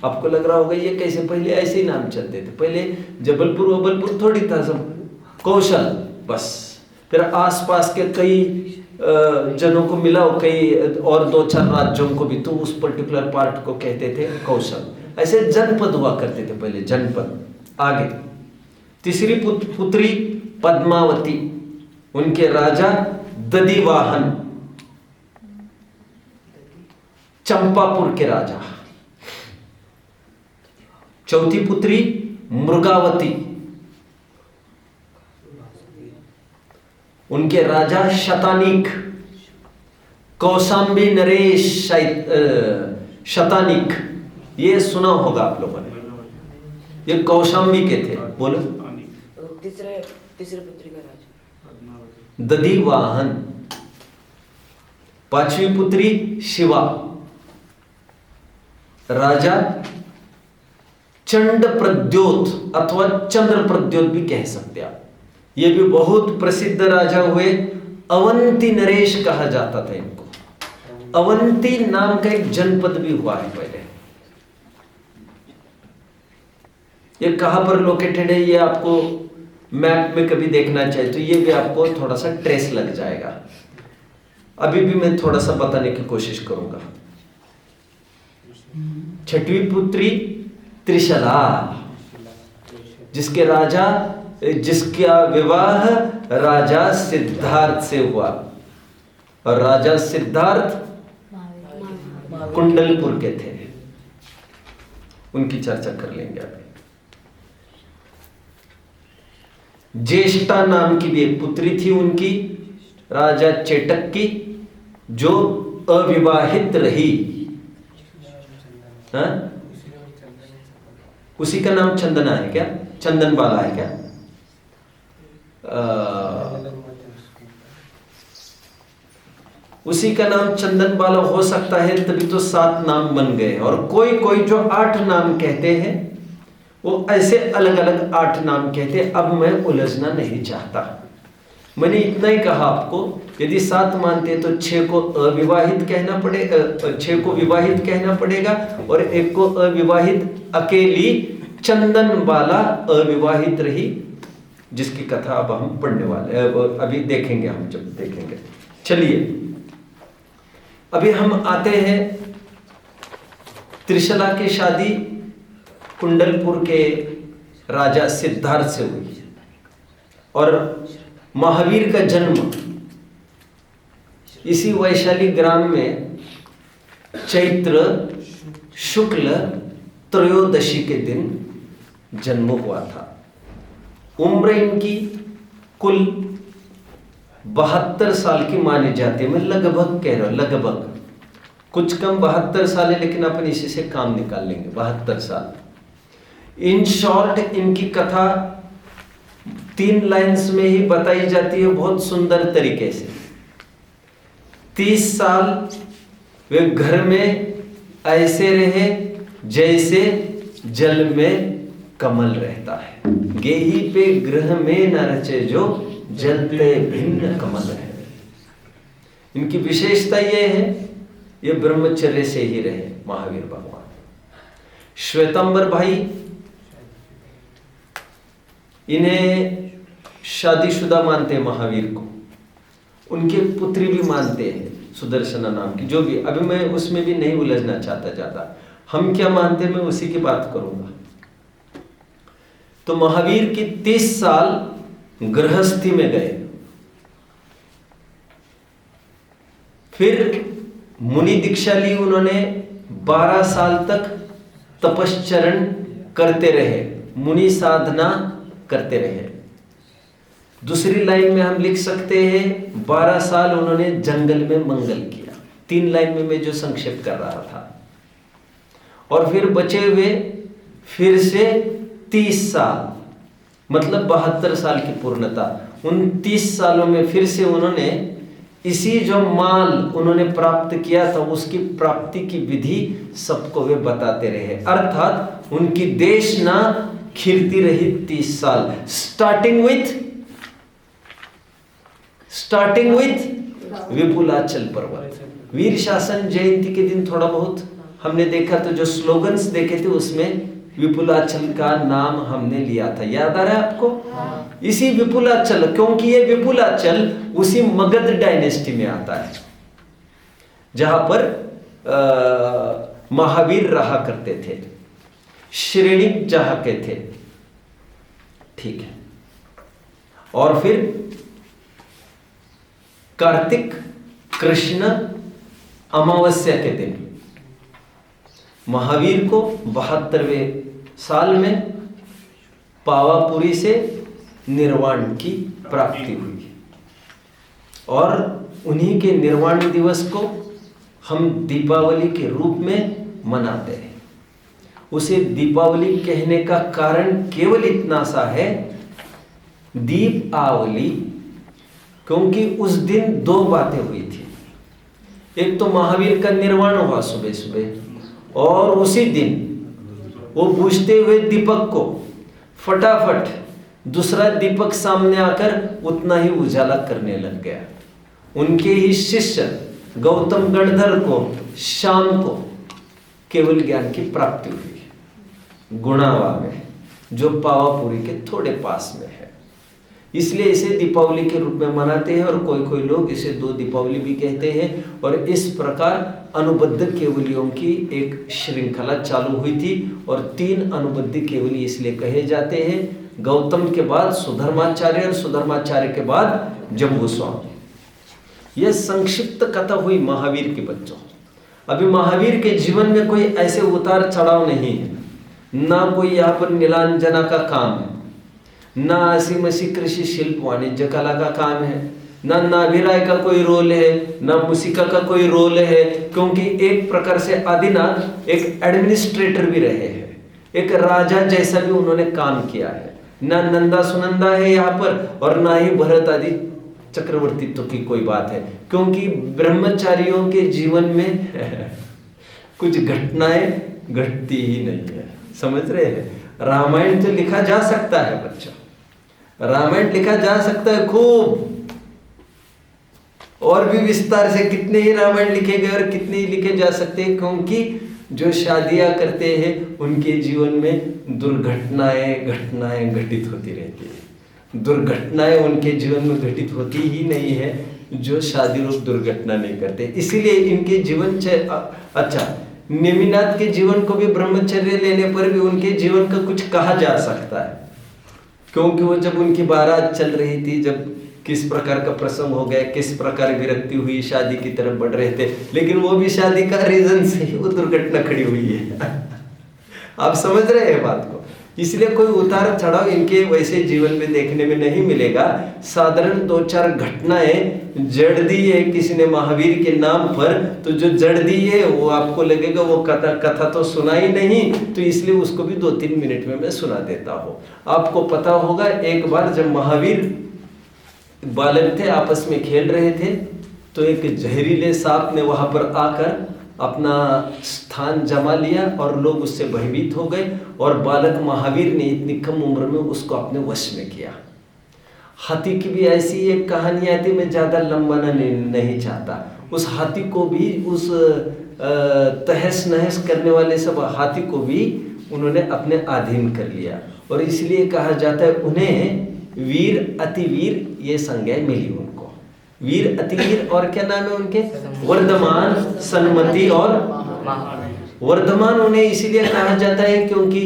आपको लग रहा होगा ये कैसे, पहले ऐसे ही नाम चलते थे, पहले जबलपुर वबलपुर थोड़ी था, सब कौशल बस। फिर आसपास के कई जनों को मिला, कई और 2-4 राज्यों को भी, तो उस पर्टिकुलर पार्ट को कहते थे कौशल। ऐसे जनपद हुआ करते थे पहले, जनपद। आगे तीसरी पुत्री पद्मावती, उनके राजा दधिवाहन, चंपापुर के राजा। चौथी पुत्री मृगावती, उनके राजा शतानीक। कौशाम्बी नरेश शतानीक, ये सुना होगा आप लोगों ने, ये कौशाम्बी के थे। बोलो। तीसरे पुत्री का राजा दधिवाहन। पांचवी पुत्री शिवा, राजा चंड प्रद्योत अथवा चंद्र प्रद्योत भी कह सकते आप। ये भी बहुत प्रसिद्ध राजा हुए। अवंती नरेश कहा जाता था इनको। अवंती नाम का एक जनपद भी हुआ है पहले। ये कहां पर लोकेटेड है, ये आपको मैप में कभी देखना चाहिए, तो ये भी आपको थोड़ा सा ट्रेस लग जाएगा। अभी भी मैं थोड़ा सा बताने की कोशिश करूंगा। छठवीं पुत्री त्रिशला, जिसका विवाह राजा सिद्धार्थ से हुआ, और राजा सिद्धार्थ कुंडलपुर के थे। उनकी चर्चा कर लेंगे अभी। ज्येष्ठा नाम की भी एक पुत्री थी उनकी, राजा चेटक की, जो अविवाहित रही। हाँ? उसी का नाम चंदना है क्या? चंदन बाला है क्या? उसी का नाम चंदन बाला हो सकता है, तभी तो 7 नाम बन गए। और कोई कोई जो 8 नाम कहते हैं, वो ऐसे अलग अलग 8 नाम कहते हैं। अब मैं उलझना नहीं चाहता, मैंने इतना ही कहा आपको। यदि 7 मानते तो 6 को अविवाहित कहना पड़ेगा, 6 को विवाहित कहना पड़ेगा, और 1 को अविवाहित अकेली चंदन बाला अविवाहित रही, जिसकी कथा अब हम पढ़ने वाले, अभी देखेंगे, हम जब देखेंगे। चलिए अभी हम आते हैं, त्रिशला की शादी कुंडलपुर के राजा सिद्धार्थ से हुई, और महावीर का जन्म इसी वैशाली ग्राम में चैत्र शुक्ल त्रयोदशी के दिन जन्म हुआ था। उम्र इनकी कुल 72 साल की मानी जाती है। मैं लगभग कह रहा हूं, लगभग, कुछ कम 72 साल है, लेकिन अपन इसी से काम निकाल लेंगे। 72 साल। इन शॉर्ट इनकी कथा 3 लाइन्स में ही बताई जाती है, बहुत सुंदर तरीके से। 30 साल वे घर में ऐसे रहे जैसे जल में कमल रहता है। गेही पे गृह में न रचे जो, जलते भिन्न कमल है। इनकी विशेषता यह है, ये ब्रह्मचर्य से ही रहे महावीर भगवान। श्वेतांबर भाई, इन्हें शादीशुदा मानते हैं महावीर को। उनके पुत्री भी मानते हैं, सुदर्शना नाम की, जो भी। अभी मैं उसमें भी नहीं उलझना चाहता ज्यादा। हम क्या मानते हैं मैं उसी की बात करूंगा। तो महावीर की 30 साल गृहस्थी में गए, फिर मुनि दीक्षा ली उन्होंने। 12 साल तक तपश्चरण करते रहे, मुनि साधना करते रहे। दूसरी लाइन में हम लिख सकते हैं 12 साल उन्होंने जंगल में मंगल किया। 3 लाइन में मैं जो संक्षेप कर रहा था। और फिर बचे हुए फिर से 30 साल, मतलब 72 साल की पूर्णता। उन 30 सालों में फिर से उन्होंने इसी जो माल उन्होंने प्राप्त किया था उसकी प्राप्ति की विधि सबको वे बताते रहे। अर्थात उनकी देशना खिलती रही 30 साल। स्टार्टिंग विथ विपुलाचल पर्वत। वीर शासन जयंती के दिन थोड़ा बहुत हमने देखा, तो जो स्लोगन्स देखे थे उसमें विपुलाचल का नाम हमने लिया था। याद आ रहा है आपको? इसी विपुलाचल, क्योंकि ये विपुलाचल उसी मगध डायनेस्टी में आता है जहां पर महावीर रहा करते थे, श्रेणिक जहां के थे। ठीक है। और फिर कार्तिक कृष्ण अमावस्या के दिन महावीर को 72वें साल में पावापुरी से निर्वाण की प्राप्ति हुई। और उन्हीं के निर्वाण दिवस को हम दीपावली के रूप में मनाते हैं। उसे दीपावली कहने का कारण केवल इतना सा है, दीपावली, क्योंकि उस दिन 2 बातें हुई थी। एक तो महावीर का निर्वाण हुआ सुबह सुबह, और उसी दिन वो बुझते हुए दीपक को फटाफट दूसरा दीपक सामने आकर उतना ही उजाला करने लग गया। उनके ही शिष्य गौतम गणधर को शाम को केवल ज्ञान की प्राप्ति हुई गुणावा में, जो पावापुरी के थोड़े पास में है। इसलिए इसे दीपावली के रूप में मनाते हैं, और कोई कोई लोग इसे 2 दीपावली भी कहते हैं। और इस प्रकार अनुबद्ध केवलियों की एक श्रृंखला चालू हुई थी, और 3 अनुबद्ध केवली इसलिए कहे जाते हैं, गौतम के बाद सुधर्माचार्य, और सुधर्माचार्य के बाद जम्बू स्वामी। यह संक्षिप्त कथा हुई महावीर के बच्चों। अभी महावीर के जीवन में कोई ऐसे उतार चढ़ाव नहीं है, ना कोई यहाँ पर नीलांजना का काम है, ना ऐसी मसी कृषि शिल्प वाणिज्य कला का काम है, ना नाभिराय का कोई रोल है, ना मुसिका का कोई रोल है, क्योंकि एक प्रकार से आदिनाथ एक एडमिनिस्ट्रेटर भी रहे हैं, एक राजा जैसा भी उन्होंने काम किया है। ना नंदा सुनंदा है यहाँ पर, और ना ही भरत आदि चक्रवर्तित्व की कोई बात है, क्योंकि ब्रह्मचारियों के जीवन में कुछ घटनाएं घटती ही नहीं है। समझ रहे हैं? रामायण तो लिखा जा सकता है बच्चा, रामायण लिखा जा सकता है खूब, और भी विस्तार से कितने ही रामायण लिखे गए और कितने ही लिखे जा सकते हैं, क्योंकि जो शादियां करते हैं उनके जीवन में दुर्घटनाएं घटित होती रहती है। दुर्घटनाएं उनके जीवन में घटित होती ही नहीं है जो शादी रूप दुर्घटना नहीं करते। इसीलिए इनके जीवन अच्छा, नेमिनाथ के जीवन को भी ब्रह्मचर्य लेने पर भी उनके जीवन का कुछ कहा जा सकता है, क्योंकि वो जब उनकी बारात चल रही थी, जब किस प्रकार का प्रसंग हो गया, किस प्रकार विरक्ति हुई, शादी की तरफ बढ़ रहे थे, लेकिन वो भी शादी का रीजन से ही वो दुर्घटना खड़ी हुई है। आप समझ रहे हैं बात को? इसलिए कोई उतार चढ़ाव इनके वैसे जीवन में देखने में नहीं मिलेगा। साधारण 2-4 घटनाएं जड़ दी है किसी ने महावीर के नाम पर, तो जो जड़ दी है वो आपको लगेगा वो कथा तो सुना ही नहीं, तो इसलिए उसको भी 2-3 मिनट में मैं सुना देता हूँ। आपको पता होगा, एक बार जब महावीर बालक थे, आपस में खेल रहे थे, तो एक जहरीले सांप ने वहां पर आकर अपना स्थान जमा लिया और लोग उससे भयभीत हो गए, और बालक महावीर ने इतनी कम उम्र में उसको अपने वश में किया। हाथी की भी ऐसी एक कहानी आती, मैं ज़्यादा लंबाना नहीं चाहता। उस हाथी को भी, उस तहस नहस करने वाले सब हाथी को भी उन्होंने अपने अधीन कर लिया, और इसलिए कहा जाता है उन्हें वीर अतिवीर ये संज्ञा मिली उनको। वीर अतिवीर, और क्या नाम है उनके? वर्धमान, सन्मति और वर्धमान। उन्हें इसीलिए कहा जाता है क्योंकि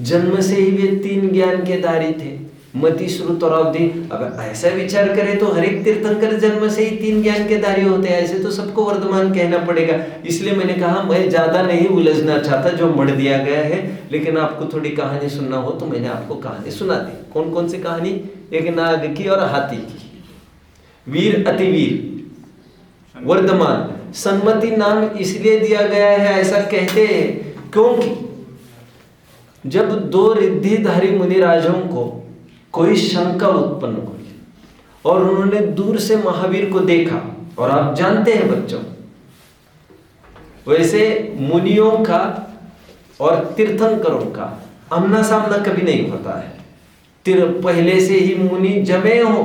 जन्म से ही वे 3 ज्ञान के धारी थे। मति श्रुत और अवधि। अब ऐसा विचार करें तो हर एक तीर्थंकर जन्म से ही 3 ज्ञान के धारी होते हैं, ऐसे तो सबको वर्धमान कहना पड़ेगा। इसलिए मैंने कहा मैं ज्यादा नहीं उलझना चाहता, जो मढ़ दिया गया है, लेकिन आपको थोड़ी कहानी सुनना हो तो मैंने आपको कहानी सुना दी। कौन कौन सी कहानी? एक नाग की और हाथी की। वीर अतिवीर वर्धमान। सन्मति नाम इसलिए दिया गया है ऐसा कहते हैं क्योंकि जब 2 रिद्धिधारी मुनिराजों को कोई शंका उत्पन्न हुई और उन्होंने दूर से महावीर को देखा, और आप जानते हैं बच्चों, वैसे मुनियों का और तीर्थंकरों का आमना सामना कभी नहीं होता है। पहले से ही मुनि जमे हो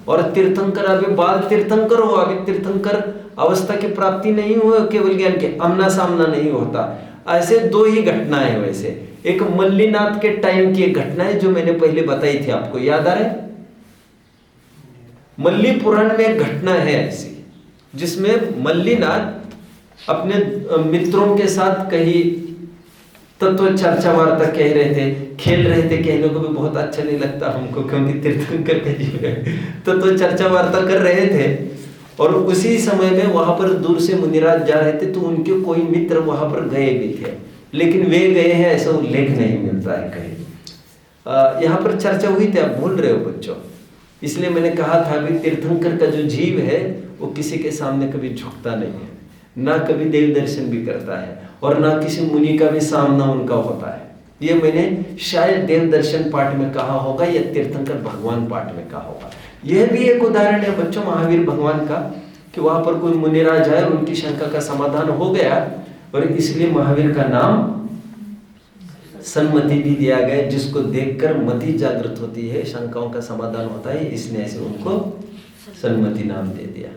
और तीर्थंकर अभी बाल तीर्थंकर हो, अभी तीर्थंकर अवस्था की प्राप्ति नहीं हुई, केवल ज्ञान के आमना सामना नहीं होता। ऐसे 2 ही घटनाएं वैसे, एक मल्लीनाथ के टाइम की एक घटना है जो मैंने पहले बताई थी, आपको याद आ रहा है? मल्ली पुराण में एक घटना है ऐसी, जिसमें मल्लीनाथ अपने मित्रों के साथ कहीं तत्व चर्चा वार्ता कह रहे थे, खेल रहे थे। कहने को भी बहुत अच्छा नहीं लगता हमको, क्योंकि तीर्थंकर का जीवन है। तत्व चर्चा वार्ता कर रहे थे और उसी समय में वहां पर दूर से मुनिराज जा रहे थे, तो उनके कोई मित्र वहां पर गए भी थे, लेकिन वे गए हैं ऐसा उल्लेख नहीं मिलता है कहीं। यहाँ पर चर्चा हुई थी, आप भूल रहे हो बच्चों। इसलिए मैंने कहा था अभी तीर्थंकर का जो जीव है वो किसी के सामने कभी झुकता नहीं है, ना कभी देव दर्शन भी करता है, और ना किसी मुनि का भी सामना उनका होता है। ये मैंने शायद देव दर्शन पाठ में कहा होगा या तीर्थंकर भगवान पाठ में कहा होगा। यह भी एक उदाहरण है बच्चों महावीर भगवान का, कि वहां पर कोई मुनिराज आए और उनकी शंका का समाधान हो गया, और इसलिए महावीर का नाम सन्मति भी दिया गया, जिसको देखकर मति जागृत होती है, शंकाओं का समाधान होता है, इसने ऐसे उनको सन्मति नाम दे दिया।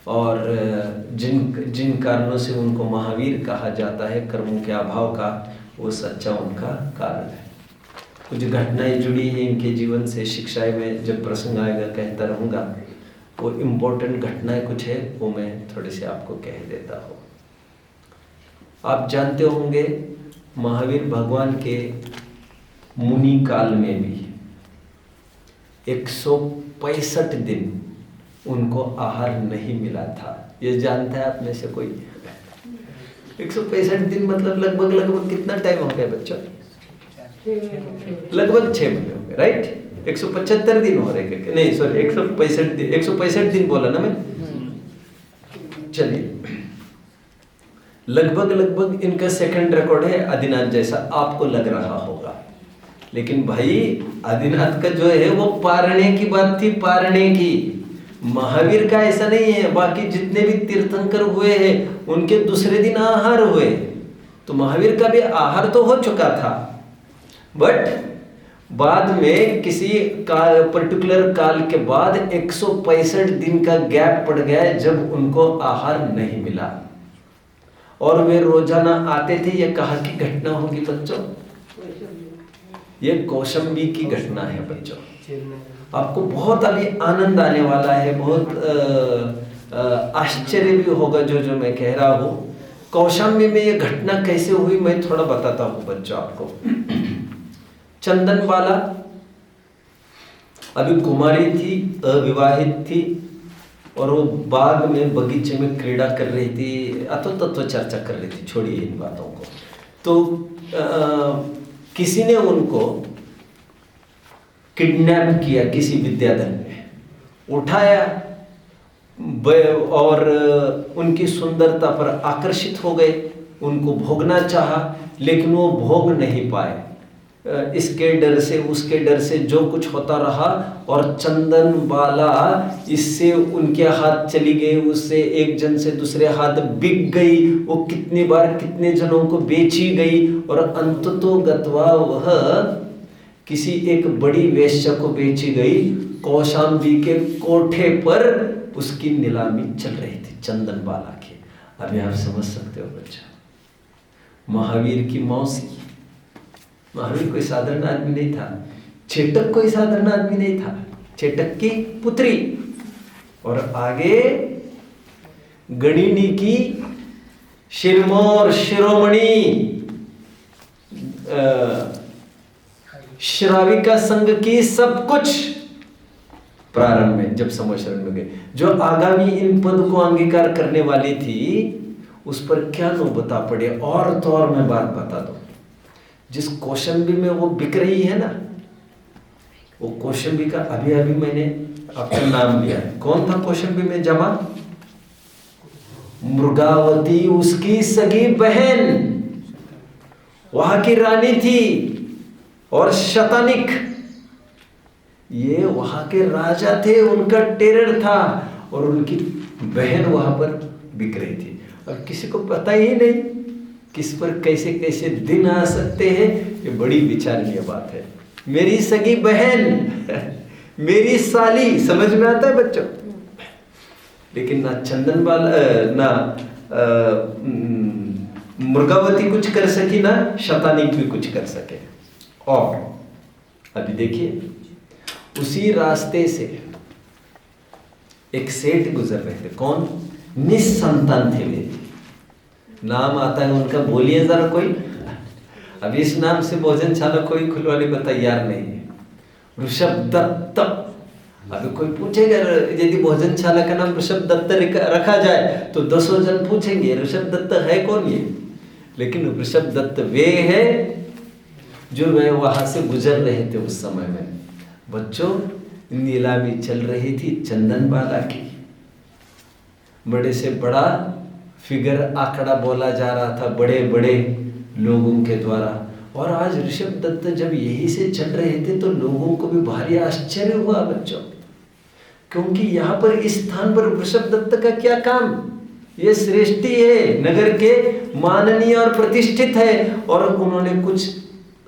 और जिन कारणों से उनको महावीर कहा जाता है, कर्मों के अभाव का, वो सच्चा उनका कारण है। कुछ घटनाएं जुड़ी हैं इनके जीवन से, शिक्षाएं में जब प्रसंग आएगा कहता रहूँगा। वो इम्पोर्टेंट घटनाएं कुछ है, वो मैं थोड़ी सी आपको कह देता हूँ। आप जानते होंगे महावीर भगवान के मुनि काल में भी 165 दिन उनको आहार नहीं मिला था। ये जानता है आप में से कोई? 165 दिन मतलब लगभग कितना टाइम हो गया बच्चों? लगभग 6 महीने हो गए, राइट? 175 दिन हो रहे, नहीं सॉरी 165 दिन बोला ना मैं। चलिए, लगभग इनका सेकंड रिकॉर्ड है आदिनाथ जैसा आपको लग रहा होगा, लेकिन भाई आदिनाथ का जो है वो पारणे की बात थी, पारणे की। महावीर का ऐसा नहीं है। बाकी जितने भी तीर्थंकर हुए हैं उनके दूसरे दिन आहार हुए, तो महावीर का भी आहार तो हो चुका था, बट बाद में किसी पर्टिकुलर काल के बाद 165 दिन का गैप पड़ गया जब उनको आहार नहीं मिला, और वे रोजाना आते थे। ये कहाँ की घटना होगी बच्चों? ये कौशंबी की घटना है बच्चों। आपको बहुत अभी आनंद आने वाला है, बहुत आश्चर्य भी होगा जो मैं कह रहा हूँ। कौशाम्बी में ये घटना कैसे हुई मैं थोड़ा बताता हूँ बच्चों आपको। चंदनबाला अभी कुमारी थी, अविवाहित थी, और वो बाग में बगीचे में क्रीड़ा कर रही थी, तत्व चर्चा कर रही थी। छोड़िए इन बातों को। तो किसी ने उनको किडनैप किया, किसी विद्याधर ने उठाया और उनकी सुंदरता पर आकर्षित हो गए, उनको भोगना चाहा, लेकिन वो भोग नहीं पाए। इसके डर से उसके डर से जो कुछ होता रहा, और चंदनबाला इससे उनके हाथ चली गई, उससे एक जन से दूसरे हाथ बिक गई, वो कितनी बार कितने जनों को बेची गई, और अंततोगत्वा वह किसी एक बड़ी वेश्या को बेची गई। कौशाम्बी के कोठे पर उसकी नीलामी चल रही थी चंदनबाला की। अभी आप समझ सकते हो बच्चा, महावीर की मौसी। महावीर कोई साधारण आदमी नहीं था, चेटक कोई साधारण आदमी नहीं था, चेटक की पुत्री, और आगे गणिनी की शिरोमणि श्राविका संघ की सब कुछ प्रारंभ में जब समूह शरण में गए, जो आगामी इन पद को अंगीकार करने वाली थी उस पर क्या नौबत आ पड़े। और तो और मैं बात बता दूं, जिस कौशंबी में वो बिक रही है ना, वो कौशंबी का अभी अभी मैंने अपना नाम लिया है। कौन था कौशंबी में जमा? मृगावती उसकी सगी बहन, वहां की रानी थी। और शतानिक ये वहां के राजा थे, उनका टेरर था, और उनकी बहन वहां पर बिक रही थी। और किसी को पता ही नहीं किस पर कैसे कैसे दिन आ सकते हैं। ये बड़ी विचारणीय बात है। मेरी सगी बहन, मेरी साली, समझ में आता है बच्चों? लेकिन ना चंदनबाला ना मृगावती कुछ कर सकी, ना शतानिक भी कुछ कर सके। और अभी देखिए, उसी रास्ते से एक सेठ गुजर रहे थे। कौन? निसंतान थे वे। नाम आता है उनका, बोलिए जरा कोई। अब इस नाम से भोजनशाला कोई खुलवाने को तैयार नहीं है। ऋषभ दत्त। अभी कोई पूछेगा यदि भोजनशाला का नाम ऋषभ दत्त रखा जाए तो 200 जन पूछेंगे ऋषभ दत्त है कौन ये। लेकिन ऋषभ दत्त वे है जो वे वहां से गुजर रहे थे उस समय में। बच्चों, नीलामी चल रही थी चंदनबाला की। बड़े से बड़ा फिगर आंकड़ा बोला जा रहा था बड़े बड़े लोगों के द्वारा। और आज ऋषभ दत्त जब यहीं से चल रहे थे तो लोगों को भी भारी आश्चर्य हुआ बच्चों, क्योंकि यहाँ पर इस स्थान पर ऋषभ दत्त का क्या काम? ये श्रेष्ठी है, नगर के माननीय और प्रतिष्ठित है। और उन्होंने कुछ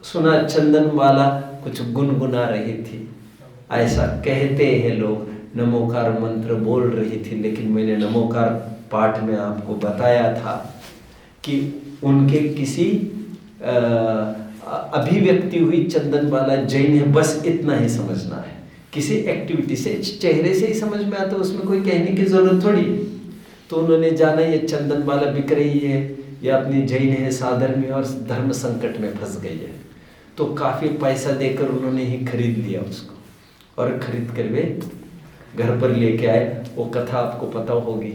सुना, चंदनबाला कुछ गुनगुना रही थी, ऐसा कहते हैं लोग। नमोकार मंत्र बोल रही थी, लेकिन मैंने नमोकार पाठ में आपको बताया था कि उनके किसी अभिव्यक्ति हुई चंदनबाला जैन है, बस इतना ही समझना है। किसी एक्टिविटी से, चेहरे से ही समझ में आता है, उसमें कोई कहने की जरूरत थोड़ी। तो उन्होंने जाना ये चंदनबाला बिक रही है, या अपनी जैन है, साधन में और धर्म संकट में फंस गई है। तो काफी पैसा देकर उन्होंने ही खरीद लिया उसको, और खरीद कर वे घर पर लेके आए। वो कथा आपको पता होगी।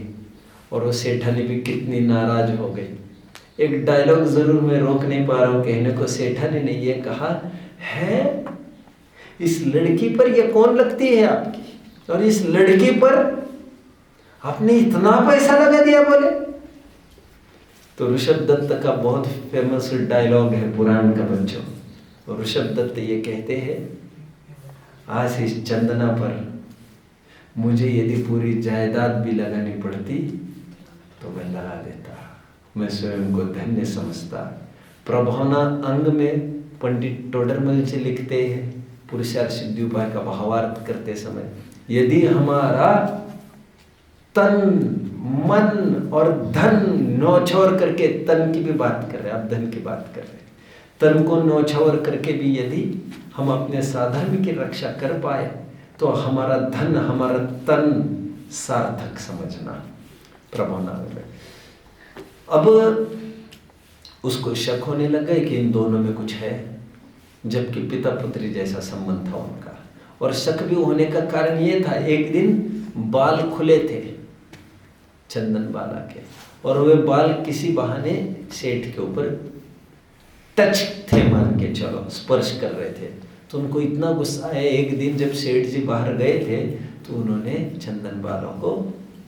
और वो सेठानी भी कितनी नाराज हो गई। एक डायलॉग जरूर मैं रोक नहीं पा रहा हूँ कहने को। सेठानी ने ये कहा है, इस लड़की पर ये कौन लगती है आपकी, और इस लड़की पर आपने इतना पैसा लगा दिया बोले। तो ऋषभ दत्त का बहुत फेमस डायलॉग है पुराण का बच्चों। और ऋषभ दत्त ये कहते हैं, आज इस चंदना पर मुझे यदि पूरी जायदाद भी लगानी पड़ती तो मैं लगा देता। मैं स्वयं को धन्य समझता। प्रभावना अंग में पंडित टोडरमल जी लिखते हैं पुरुषार्थ सिद्धि उपाय का भावार्थ करते समय, यदि हमारा तन मन और धन नौछावर करके, तन की भी बात कर रहे हैं, आप धन की बात कर रहे हैं, तन को नौछावर करके भी यदि हम अपने साधर्म की रक्षा कर पाए तो हमारा धन, हमारा तन सार्थक समझना। प्रभावना में अब उसको शक होने लगा कि इन दोनों में कुछ है, जबकि पिता पुत्री जैसा संबंध था उनका। और शक भी होने का कारण ये था, एक दिन बाल खुले थे चंदनबाला के, और वे बाल किसी बहाने सेठ के ऊपर टच थे, मान के चलो स्पर्श कर रहे थे। तो उनको इतना गुस्सा आया, एक दिन जब सेठ जी बाहर गए थे तो उन्होंने चंदनबाला को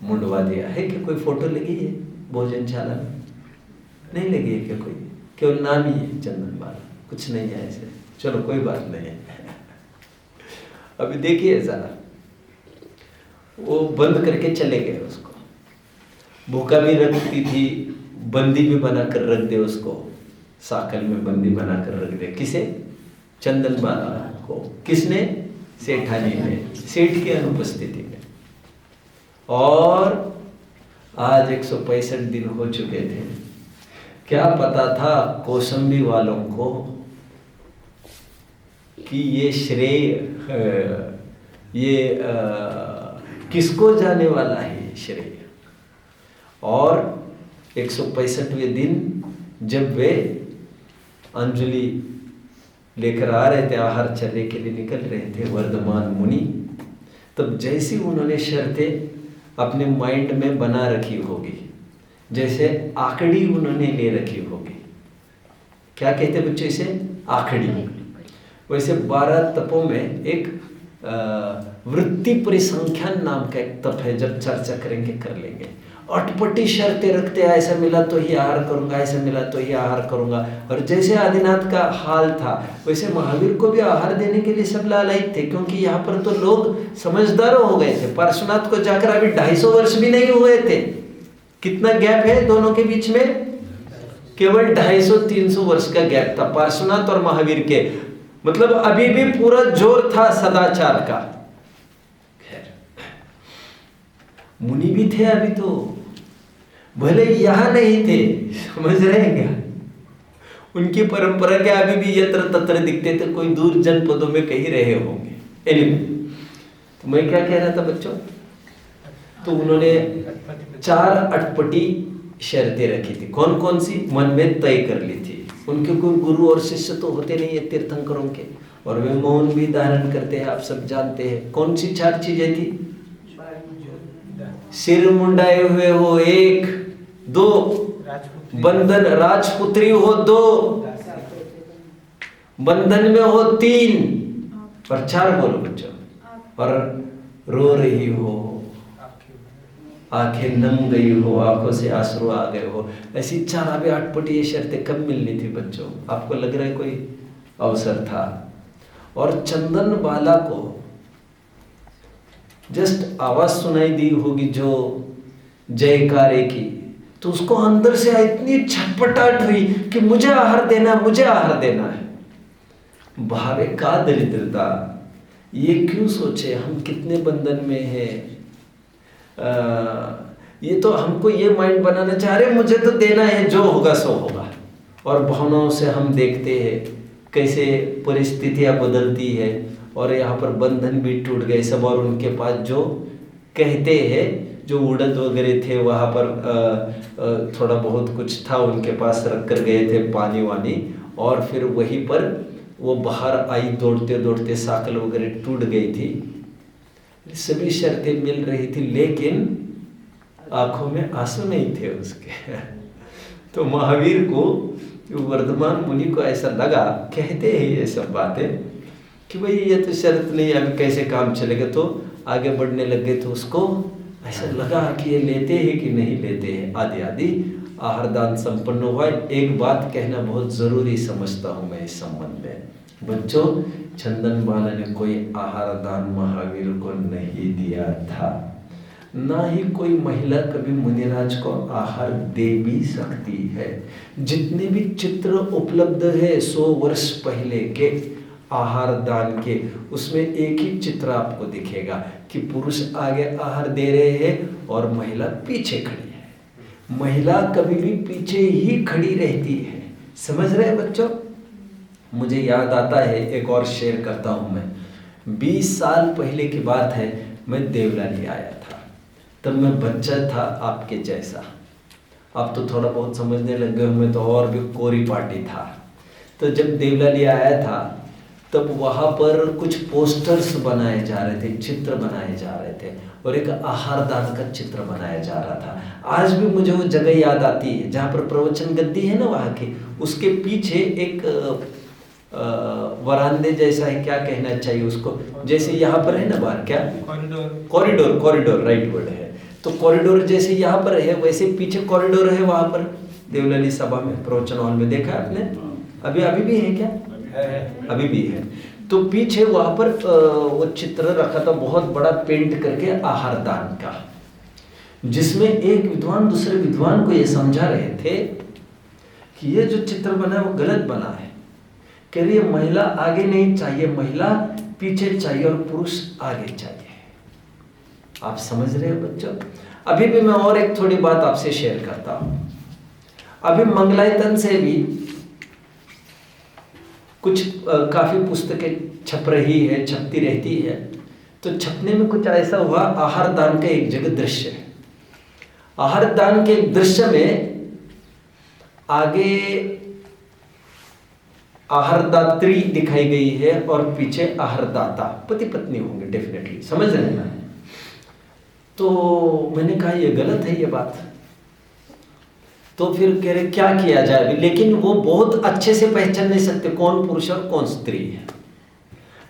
मुंडवा दिया है कि कोई फोटो लगी है भोजनशाला में? नहीं लगी है कि कोई, केवल नाम ही है चंदनबाला, कुछ नहीं है ऐसे। चलो कोई बात नहीं है। अभी देखिए जरा, वो बंद करके चले गए उसको। भूखा भी रखती थी, बंदी भी बना कर रख दे उसको, साकल में बंदी बना कर रख दे। किसे? चंदनबाला को। किसने? सेठानी ने, सेठ की अनुपस्थिति में। और आज 165 दिन हो चुके थे। क्या पता था कौशंबी वालों को कि ये श्रेय ये किसको जाने वाला है श्रेय। और 165वें दिन जब वे अंजलि लेकर आ रहे थे, आहार चर्या के लिए निकल रहे थे वर्धमान मुनि। तब जैसी उन्होंने शर्तें अपने माइंड में बना रखी होगी, जैसे आखड़ी उन्होंने ले रखी होगी, क्या कहते हैं बच्चों इसे, आखड़ी। वैसे 12 तपों में एक वृत्ति परिसंख्यान नाम का एक तप है, जब चर्चा करेंगे कर लेंगे। अटपटी शर्तें रखते हैं, ऐसा मिला तो ही आहार करूंगा, ऐसा मिला तो ही आहार करूंगा। और जैसे आदिनाथ का हाल था वैसे महावीर को भी आहार देने के लिए सब लालायित थे, क्योंकि यहाँ पर तो लोग समझदार हो गए थे। पार्श्वनाथ को जाकर अभी 250 वर्ष भी नहीं हुए थे। कितना गैप है दोनों के बीच में, केवल 250-300 वर्ष का गैप था पार्श्वनाथ और महावीर के। मतलब अभी भी पूरा जोर था सदाचार का। खैर, मुनि भी थे अभी तो, भले यहां नहीं थे, समझ रहे हैं क्या, उनकी परंपरा के अभी भी यत्र तत्र दिखते थे, कोई दूर जनपदों में कहीं रहे होंगे। एनीवे, तो मैं क्या कह रहा था बच्चों, तो उन्होंने 4 अटपटी शर्तें रखी थी। कौन कौन सी, मन में तय कर ली थी। उनके कोई गुरु और शिष्य तो होते नहीं है तीर्थंकरों के, और वे मौन भी धारण करते हैं, आप सब जानते हैं। कौन सी 4 चीजें थी, सिर मुंडाए हुए हो 1, 2 बंधन, राजपुत्री हो 2, बंधन में हो 3, और 4 बोलो बच्चों, और रो रही हो, आंखें नम गई हो, आंखों से आंसू आ गए हो। ऐसी 4 अभी अटपटी ये शर्तें कब मिलनी थी बच्चों, आपको लग रहा है कोई अवसर था। और चंदन बाला को जस्ट आवाज सुनाई दी होगी जो जयकारे की, तो उसको अंदर से इतनी छटपटाहट हुई कि मुझे आहार देना, मुझे आहार देना है। भावे का दरिद्रता, ये क्यों सोचे हम कितने बंधन में हैं। ये तो हमको ये माइंड बनाना चाह रहे, मुझे तो देना है, जो होगा सो होगा। और भावनाओं से हम देखते हैं कैसे परिस्थितियां बदलती है, और यहाँ पर बंधन भी टूट गए सब। और उनके पास जो कहते हैं, जो उड़द वगैरह थे वहाँ पर थोड़ा बहुत कुछ था उनके पास, रख कर गए थे पानी वानी, और फिर वहीं पर वो बाहर आई दौड़ते दौड़ते, साकल वगैरह टूट गई थी, सभी शर्तें मिल रही थी, लेकिन आंखों में आंसू नहीं थे उसके। तो महावीर को, वर्धमान मुनि को ऐसा लगा, कहते हैं ये सब बातें कि भाई ये तो शर्त नहीं, अभी कैसे काम चलेगा। तो आगे बढ़ने लगे तो उसको ऐसा लगा कि ये लेते हैं कि नहीं लेते हैं, आदि आदि आहार दान संपन्न हुआ। एक बात कहना बहुत जरूरी समझता हूँ मैं इस संबंध में बच्चों, चंदन बाला ने कोई आहार दान महावीर को नहीं दिया था, ना ही कोई महिला कभी मुनिराज को आहार दे भी सकती है। जितने भी चित्र उपलब्ध है 100 वर्ष पहले के आहार दान के, उसमें एक ही चित्र आपको दिखेगा कि पुरुष आगे आहार दे रहे हैं और महिला पीछे खड़ी है। महिला कभी भी पीछे ही खड़ी रहती है, समझ रहे हैं बच्चों। मुझे याद आता है, एक और शेयर करता हूँ मैं। 20 साल पहले की बात है, मैं देवलाली आया था। तब मैं बच्चा था आपके जैसा, अब तो थोड़ा बहुत समझने लग गए, मैं तो और भी कोरी पार्टी था। तो जब देवलाली आया था तब वहाँ पर कुछ पोस्टर्स बनाए जा रहे थे, चित्र बनाए जा रहे थे, और एक आहार दान का चित्र बनाया जा रहा था। आज भी मुझे वो जगह याद आती है जहाँ पर प्रवचन गद्दी है ना वहाँ की, उसके पीछे एक वरांदे जैसा है, क्या कहना चाहिए उसको, जैसे यहाँ पर है ना बाहर, क्या कॉरिडोर, कॉरिडोर राइट वर्ड है। तो कॉरिडोर जैसे यहाँ पर है वैसे पीछे कॉरिडोर है वहाँ पर देवलाली सभा में, प्रवचन हॉल में देखा आपने, अभी भी है क्या, अभी भी है। तो पीछे वहाँ पर वो चित्र रखा था बहुत बड़ा पेंट करके आहार दान का, जिसमें एक विद्वान दूसरे विद्वान को ये समझा रहे थे कि ये जो चित्र बना है वो गलत बना है। कह रही है महिला आगे नहीं चाहिए, महिला पीछे चाहिए और पुरुष आगे चाहिए। आप समझ रहे हो बच्चों। अभी भी मैं और एक थोड़ी बात आपसे शेयर करता हूं। अभी मंगलायतन से भी कुछ काफी पुस्तकें छप रही है, छपती रहती है। तो छपने में कुछ ऐसा हुआ, आहार दान का एक जगह दृश्य है। आहार दान के एक दृश्य में आगे आहारदात्री दिखाई गई है और पीछे आहारदाता, पति पत्नी होंगे डेफिनेटली, समझ रहे हैं ना। तो मैंने कहा ये गलत है ये बात। तो फिर कह रहे क्या किया जाए, लेकिन वो बहुत अच्छे से पहचान नहीं सकते कौन पुरुष और कौन स्त्री है।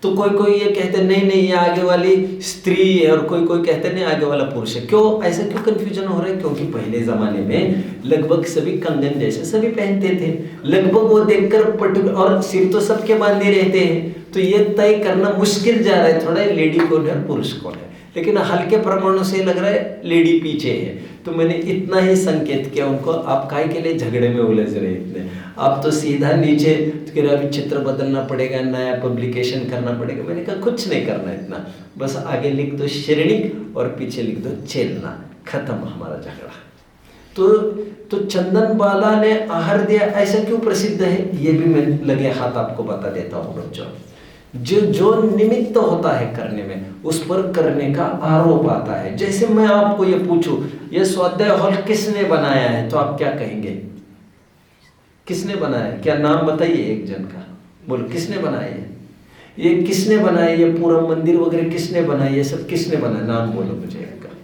तो कोई कोई ये कहते नहीं नहीं ये आगे वाली स्त्री है, और कोई कोई कहते नहीं आगे वाला पुरुष है। क्यों ऐसा क्यों कंफ्यूजन हो रहा है? क्योंकि पहले जमाने में लगभग सभी कंगन जैसे सभी पहनते थे, लगभग वो देखकर पर्टिकुलर, और सिर तो सबके बांधे रहते हैं, तो ये तय करना मुश्किल जा रहा है थोड़ा लेडी कौन है और पुरुष कौन है। लेकिन हल्के परमाणु से लग रहा है लेडी पीछे है। तो मैंने इतना ही संकेत किया उनको, आप काहे के लिए झगड़े में उलझ रहे इतने, आप तो सीधा नीचे कह रहे अभी चित्र बदलना पड़ेगा, नया पब्लिकेशन करना पड़ेगा। मैंने कहा कुछ नहीं करना इतना, बस आगे लिख दो श्रेणिक और पीछे लिख दो चेलना, खत्म हमारा झगड़ा। तो चंदन बाला ने आहार दिया ऐसा क्यों प्रसिद्ध है, ये भी मैं लगे हाथ आपको बता देता हूँ बच्चों। जो निमित्त होता है करने में, उस पर करने का आरोप आता है। जैसे मैं आपको ये पूछूं ये स्वाध्याय हॉल किसने बनाया है, तो आप क्या कहेंगे? किसने बनाया? क्या नाम बताइए एक जन का, बोलो किसने बनाया है? ये किसने बनाया? ये पूरा मंदिर वगैरह किसने बनाया? ये सब किसने बनाया? नाम बोलो मुझे इनका,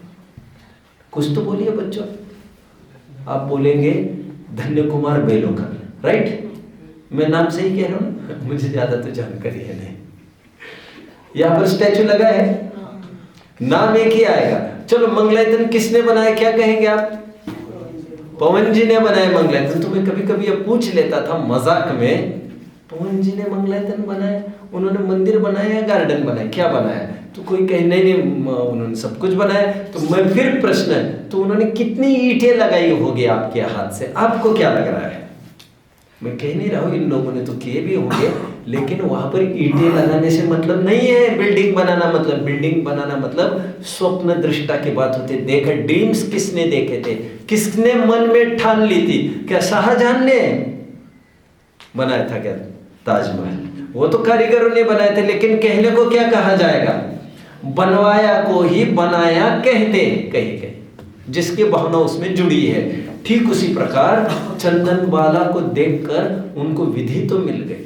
कुछ तो बोलिए बच्चों। आप बोलेंगे धन्य कुमार बेलोकर, राइट? मैं नाम सही कह रहा हूँ? मुझे ज्यादा तो जानकारी है नहीं। यहाँ पर स्टैचू लगा है, नाम एक ही आएगा। चलो मंगलायतन किसने बनाया, क्या कहेंगे आप? पवन जी ने बनाया मंगलायतन। तो मैं कभी कभी ये पूछ लेता था मजाक में, पवन जी ने मंगलायतन बनाया, उन्होंने मंदिर बनाया, गार्डन बनाया, क्या बनाया? तो कोई कहे नहीं नहीं उन्होंने सब कुछ बनाया। तो मैं फिर प्रश्न है, तो उन्होंने कितनी ईंटें लगाई होगी आपके हाथ से, आपको क्या लग रहा है? मैं कह नहीं रहा हूँ इन लोगों ने तो किए भी होंगे, लेकिन वहां पर ईंटें लगाने से मतलब नहीं है बिल्डिंग बनाना। मतलब बिल्डिंग बनाना मतलब स्वप्न दृष्टा की बात होती है। देखा ड्रीम्स किसने देखे थे, किसने मन में ठान ली थी? क्या शाहजहां ने बनाया था क्या ताजमहल? वो तो कारीगरों ने बनाए थे, लेकिन कहने को क्या कहा जाएगा? बनवाया को ही बनाया कहते कहीं कहीं, जिसकी भावना उसमें जुड़ी है। ठीक उसी प्रकार चंदन बाला को देखकर उनको विधि तो मिल गई।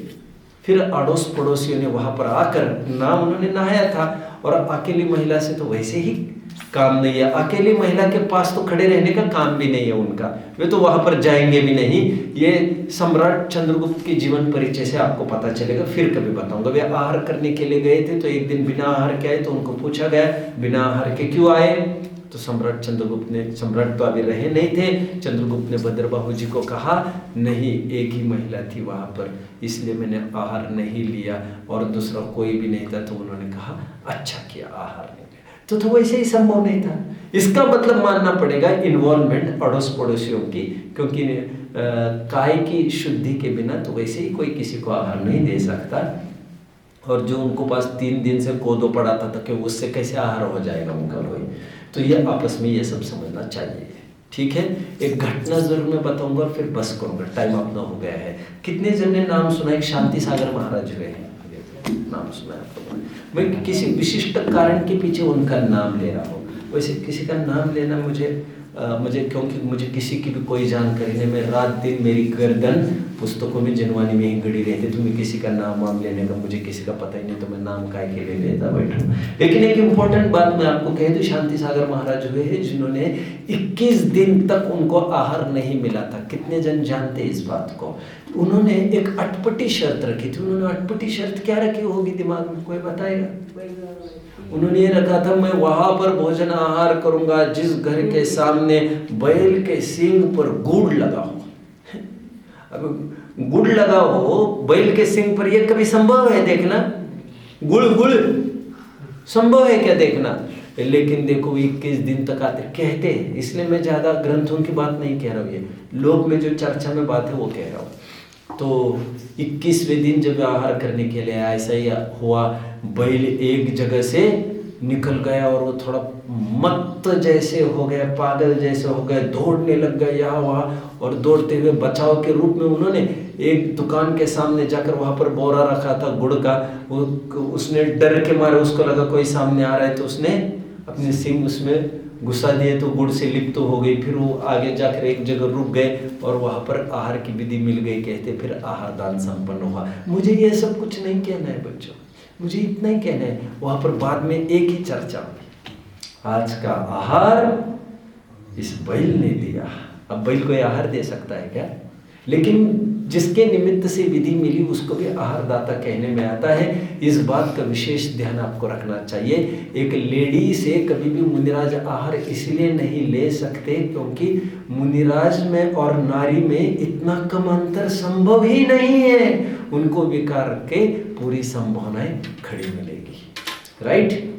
फिर अड़ोस पड़ोसियों ने वहां पर आकर नाम उन्होंने नहाया था, और अकेली महिला से तो वैसे ही काम नहीं है। अकेली महिला के पास तो खड़े रहने का काम भी नहीं है उनका, वे तो वहां पर जाएंगे भी नहीं। ये सम्राट चंद्रगुप्त के जीवन परिचय से आपको पता चलेगा, फिर कभी बताऊंगा। वे आहार करने के लिए गए थे, तो एक दिन बिना आहार के आए, तो उनको पूछा गया बिना आहार के क्यों आए? तो सम्राट चंद्रगुप्त ने, सम्राट तो अभी रहे नहीं थे, चंद्रगुप्त ने भद्रबाहु जी को कहा नहीं एक ही महिला थी वहां पर, इसलिए मैंने आहार नहीं लिया, और दूसरा कोई भी नहीं था। तो उन्होंने कहा अच्छा किया आहार नहीं लिया। तो वैसे ही संभव नहीं था। इसका मतलब मानना पड़ेगा इन्वॉल्वमेंट अड़ोस पड़ोसियों की, क्योंकि काय की शुद्धि के बिना तो वैसे ही कोई किसी को आहार नहीं दे सकता। और जो उनको पास 3 दिन से कोदो पड़ा था, तो कि उससे कैसे आहार हो जाएगा उनका कोई? तो ये आपस में ये सब समझना चाहिए, ठीक है। एक घटना जरूर मैं बताऊंगा और फिर बस करूंगा, टाइम अपना हो गया है। कितने जन ने नाम सुना? एक शांति सागर महाराज हुए हैं, नाम सुना है आपको? मैं किसी विशिष्ट कारण के पीछे उनका नाम ले रहा हूँ। वैसे किसी का नाम लेना मुझे क्योंकि मुझे किसी की भी कोई जानकारी नहीं, मैं रात दिन मेरी गर्दन पुस्तकों में जनवानी में ही गड़ी रहती, तो मैं किसी का नाम लेने का मुझे किसी का पता ही नहीं, तो मैं नाम काय के लिए लेता बैठूं। लेकिन एक इम्पोर्टेंट बात मैं आपको कह दूं, शांति सागर महाराज हुए हैं जिन्होंने 21 दिन तक उनको आहार नहीं मिला था। कितने जन जानते इस बात को? उन्होंने एक अटपटी शर्त रखी थी। उन्होंने अटपटी शर्त क्या रखी होगी दिमाग में, कोई बताएगा? उन्होंने ये रखा था मैं वहां पर भोजन आहार करूंगा जिस घर के सामने बैल के सींग पर गुड़ लगा हो। अब गुड़ लगा हो बैल के सींग पर, ये कभी संभव है देखना? गुड़ संभव है क्या देखना? लेकिन देखो 21 दिन तक आते कहते हैं, इसलिए मैं ज्यादा ग्रंथों की बात नहीं कह रहा हूँ, ये लोग में जो चर्चा में बात है वो कह रहा हूँ। तो 21वें दिन जब आहार करने के लिए ऐसा ही हुआ, बैल एक जगह से निकल गया और वो थोड़ा मत्त जैसे हो गया, पागल जैसे हो गया, दौड़ने लग गया यहाँ वहाँ, और दौड़ते हुए बचाव के रूप में उन्होंने एक दुकान के सामने जाकर वहाँ पर बोरा रखा था गुड़ का, उसने डर के मारे, उसको लगा कोई सामने आ रहा है, तो उसने अपने सींग उसमें गुस्सा दिए तो गुड़ से लिप्त हो गई, फिर वो आगे जाकर एक जगह रुक गए और वहाँ पर आहार की विधि मिल गई, कहते फिर आहार दान संपन्न हुआ। मुझे ये सब कुछ नहीं कहना है बच्चों, मुझे इतना ही कहना है। वहाँ पर बाद में एक ही चर्चा हुई, आज का आहार इस बैल ने दिया। अब बैल कोई आहार दे सकता है क्या? लेकिन जिसके निमित्त से विधि मिली उसको भी आहार दाता कहने में आता है। इस बात का विशेष ध्यान आपको रखना चाहिए। एक लेडी से कभी भी मुनिराज आहार इसलिए नहीं ले सकते क्योंकि मुनिराज में और नारी में इतना कम अंतर संभव ही नहीं है। उनको विकार के पूरी संभावनाएं खड़ी मिलेगी, राइट।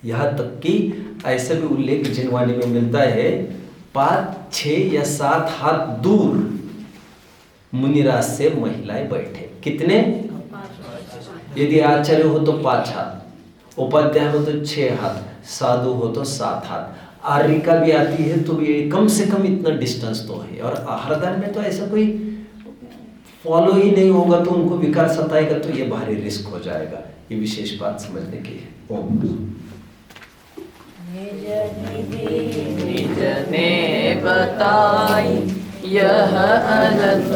यहाँ तक कि ऐसा भी उल्लेख जिनवाणी में मिलता है, 5, 6 या 7 हाथ दूर मुनिराज से महिलाएं बैठे। कितने? यदि आचार्य हो तो 5 हाथ, उपाध्याय हो तो 6 हाथ, साधु हो तो 7 हाथ। आर्यिका भी आती है तो ये कम से कम इतना डिस्टेंस तो है। और आहारदान में तो ऐसा कोई फॉलो ही नहीं होगा तो उनको विकार सताएगा तो ये भारी रिस्क हो जाएगा। ये विशेष बात समझने की है। ओम। निज ने बताई यह अनंत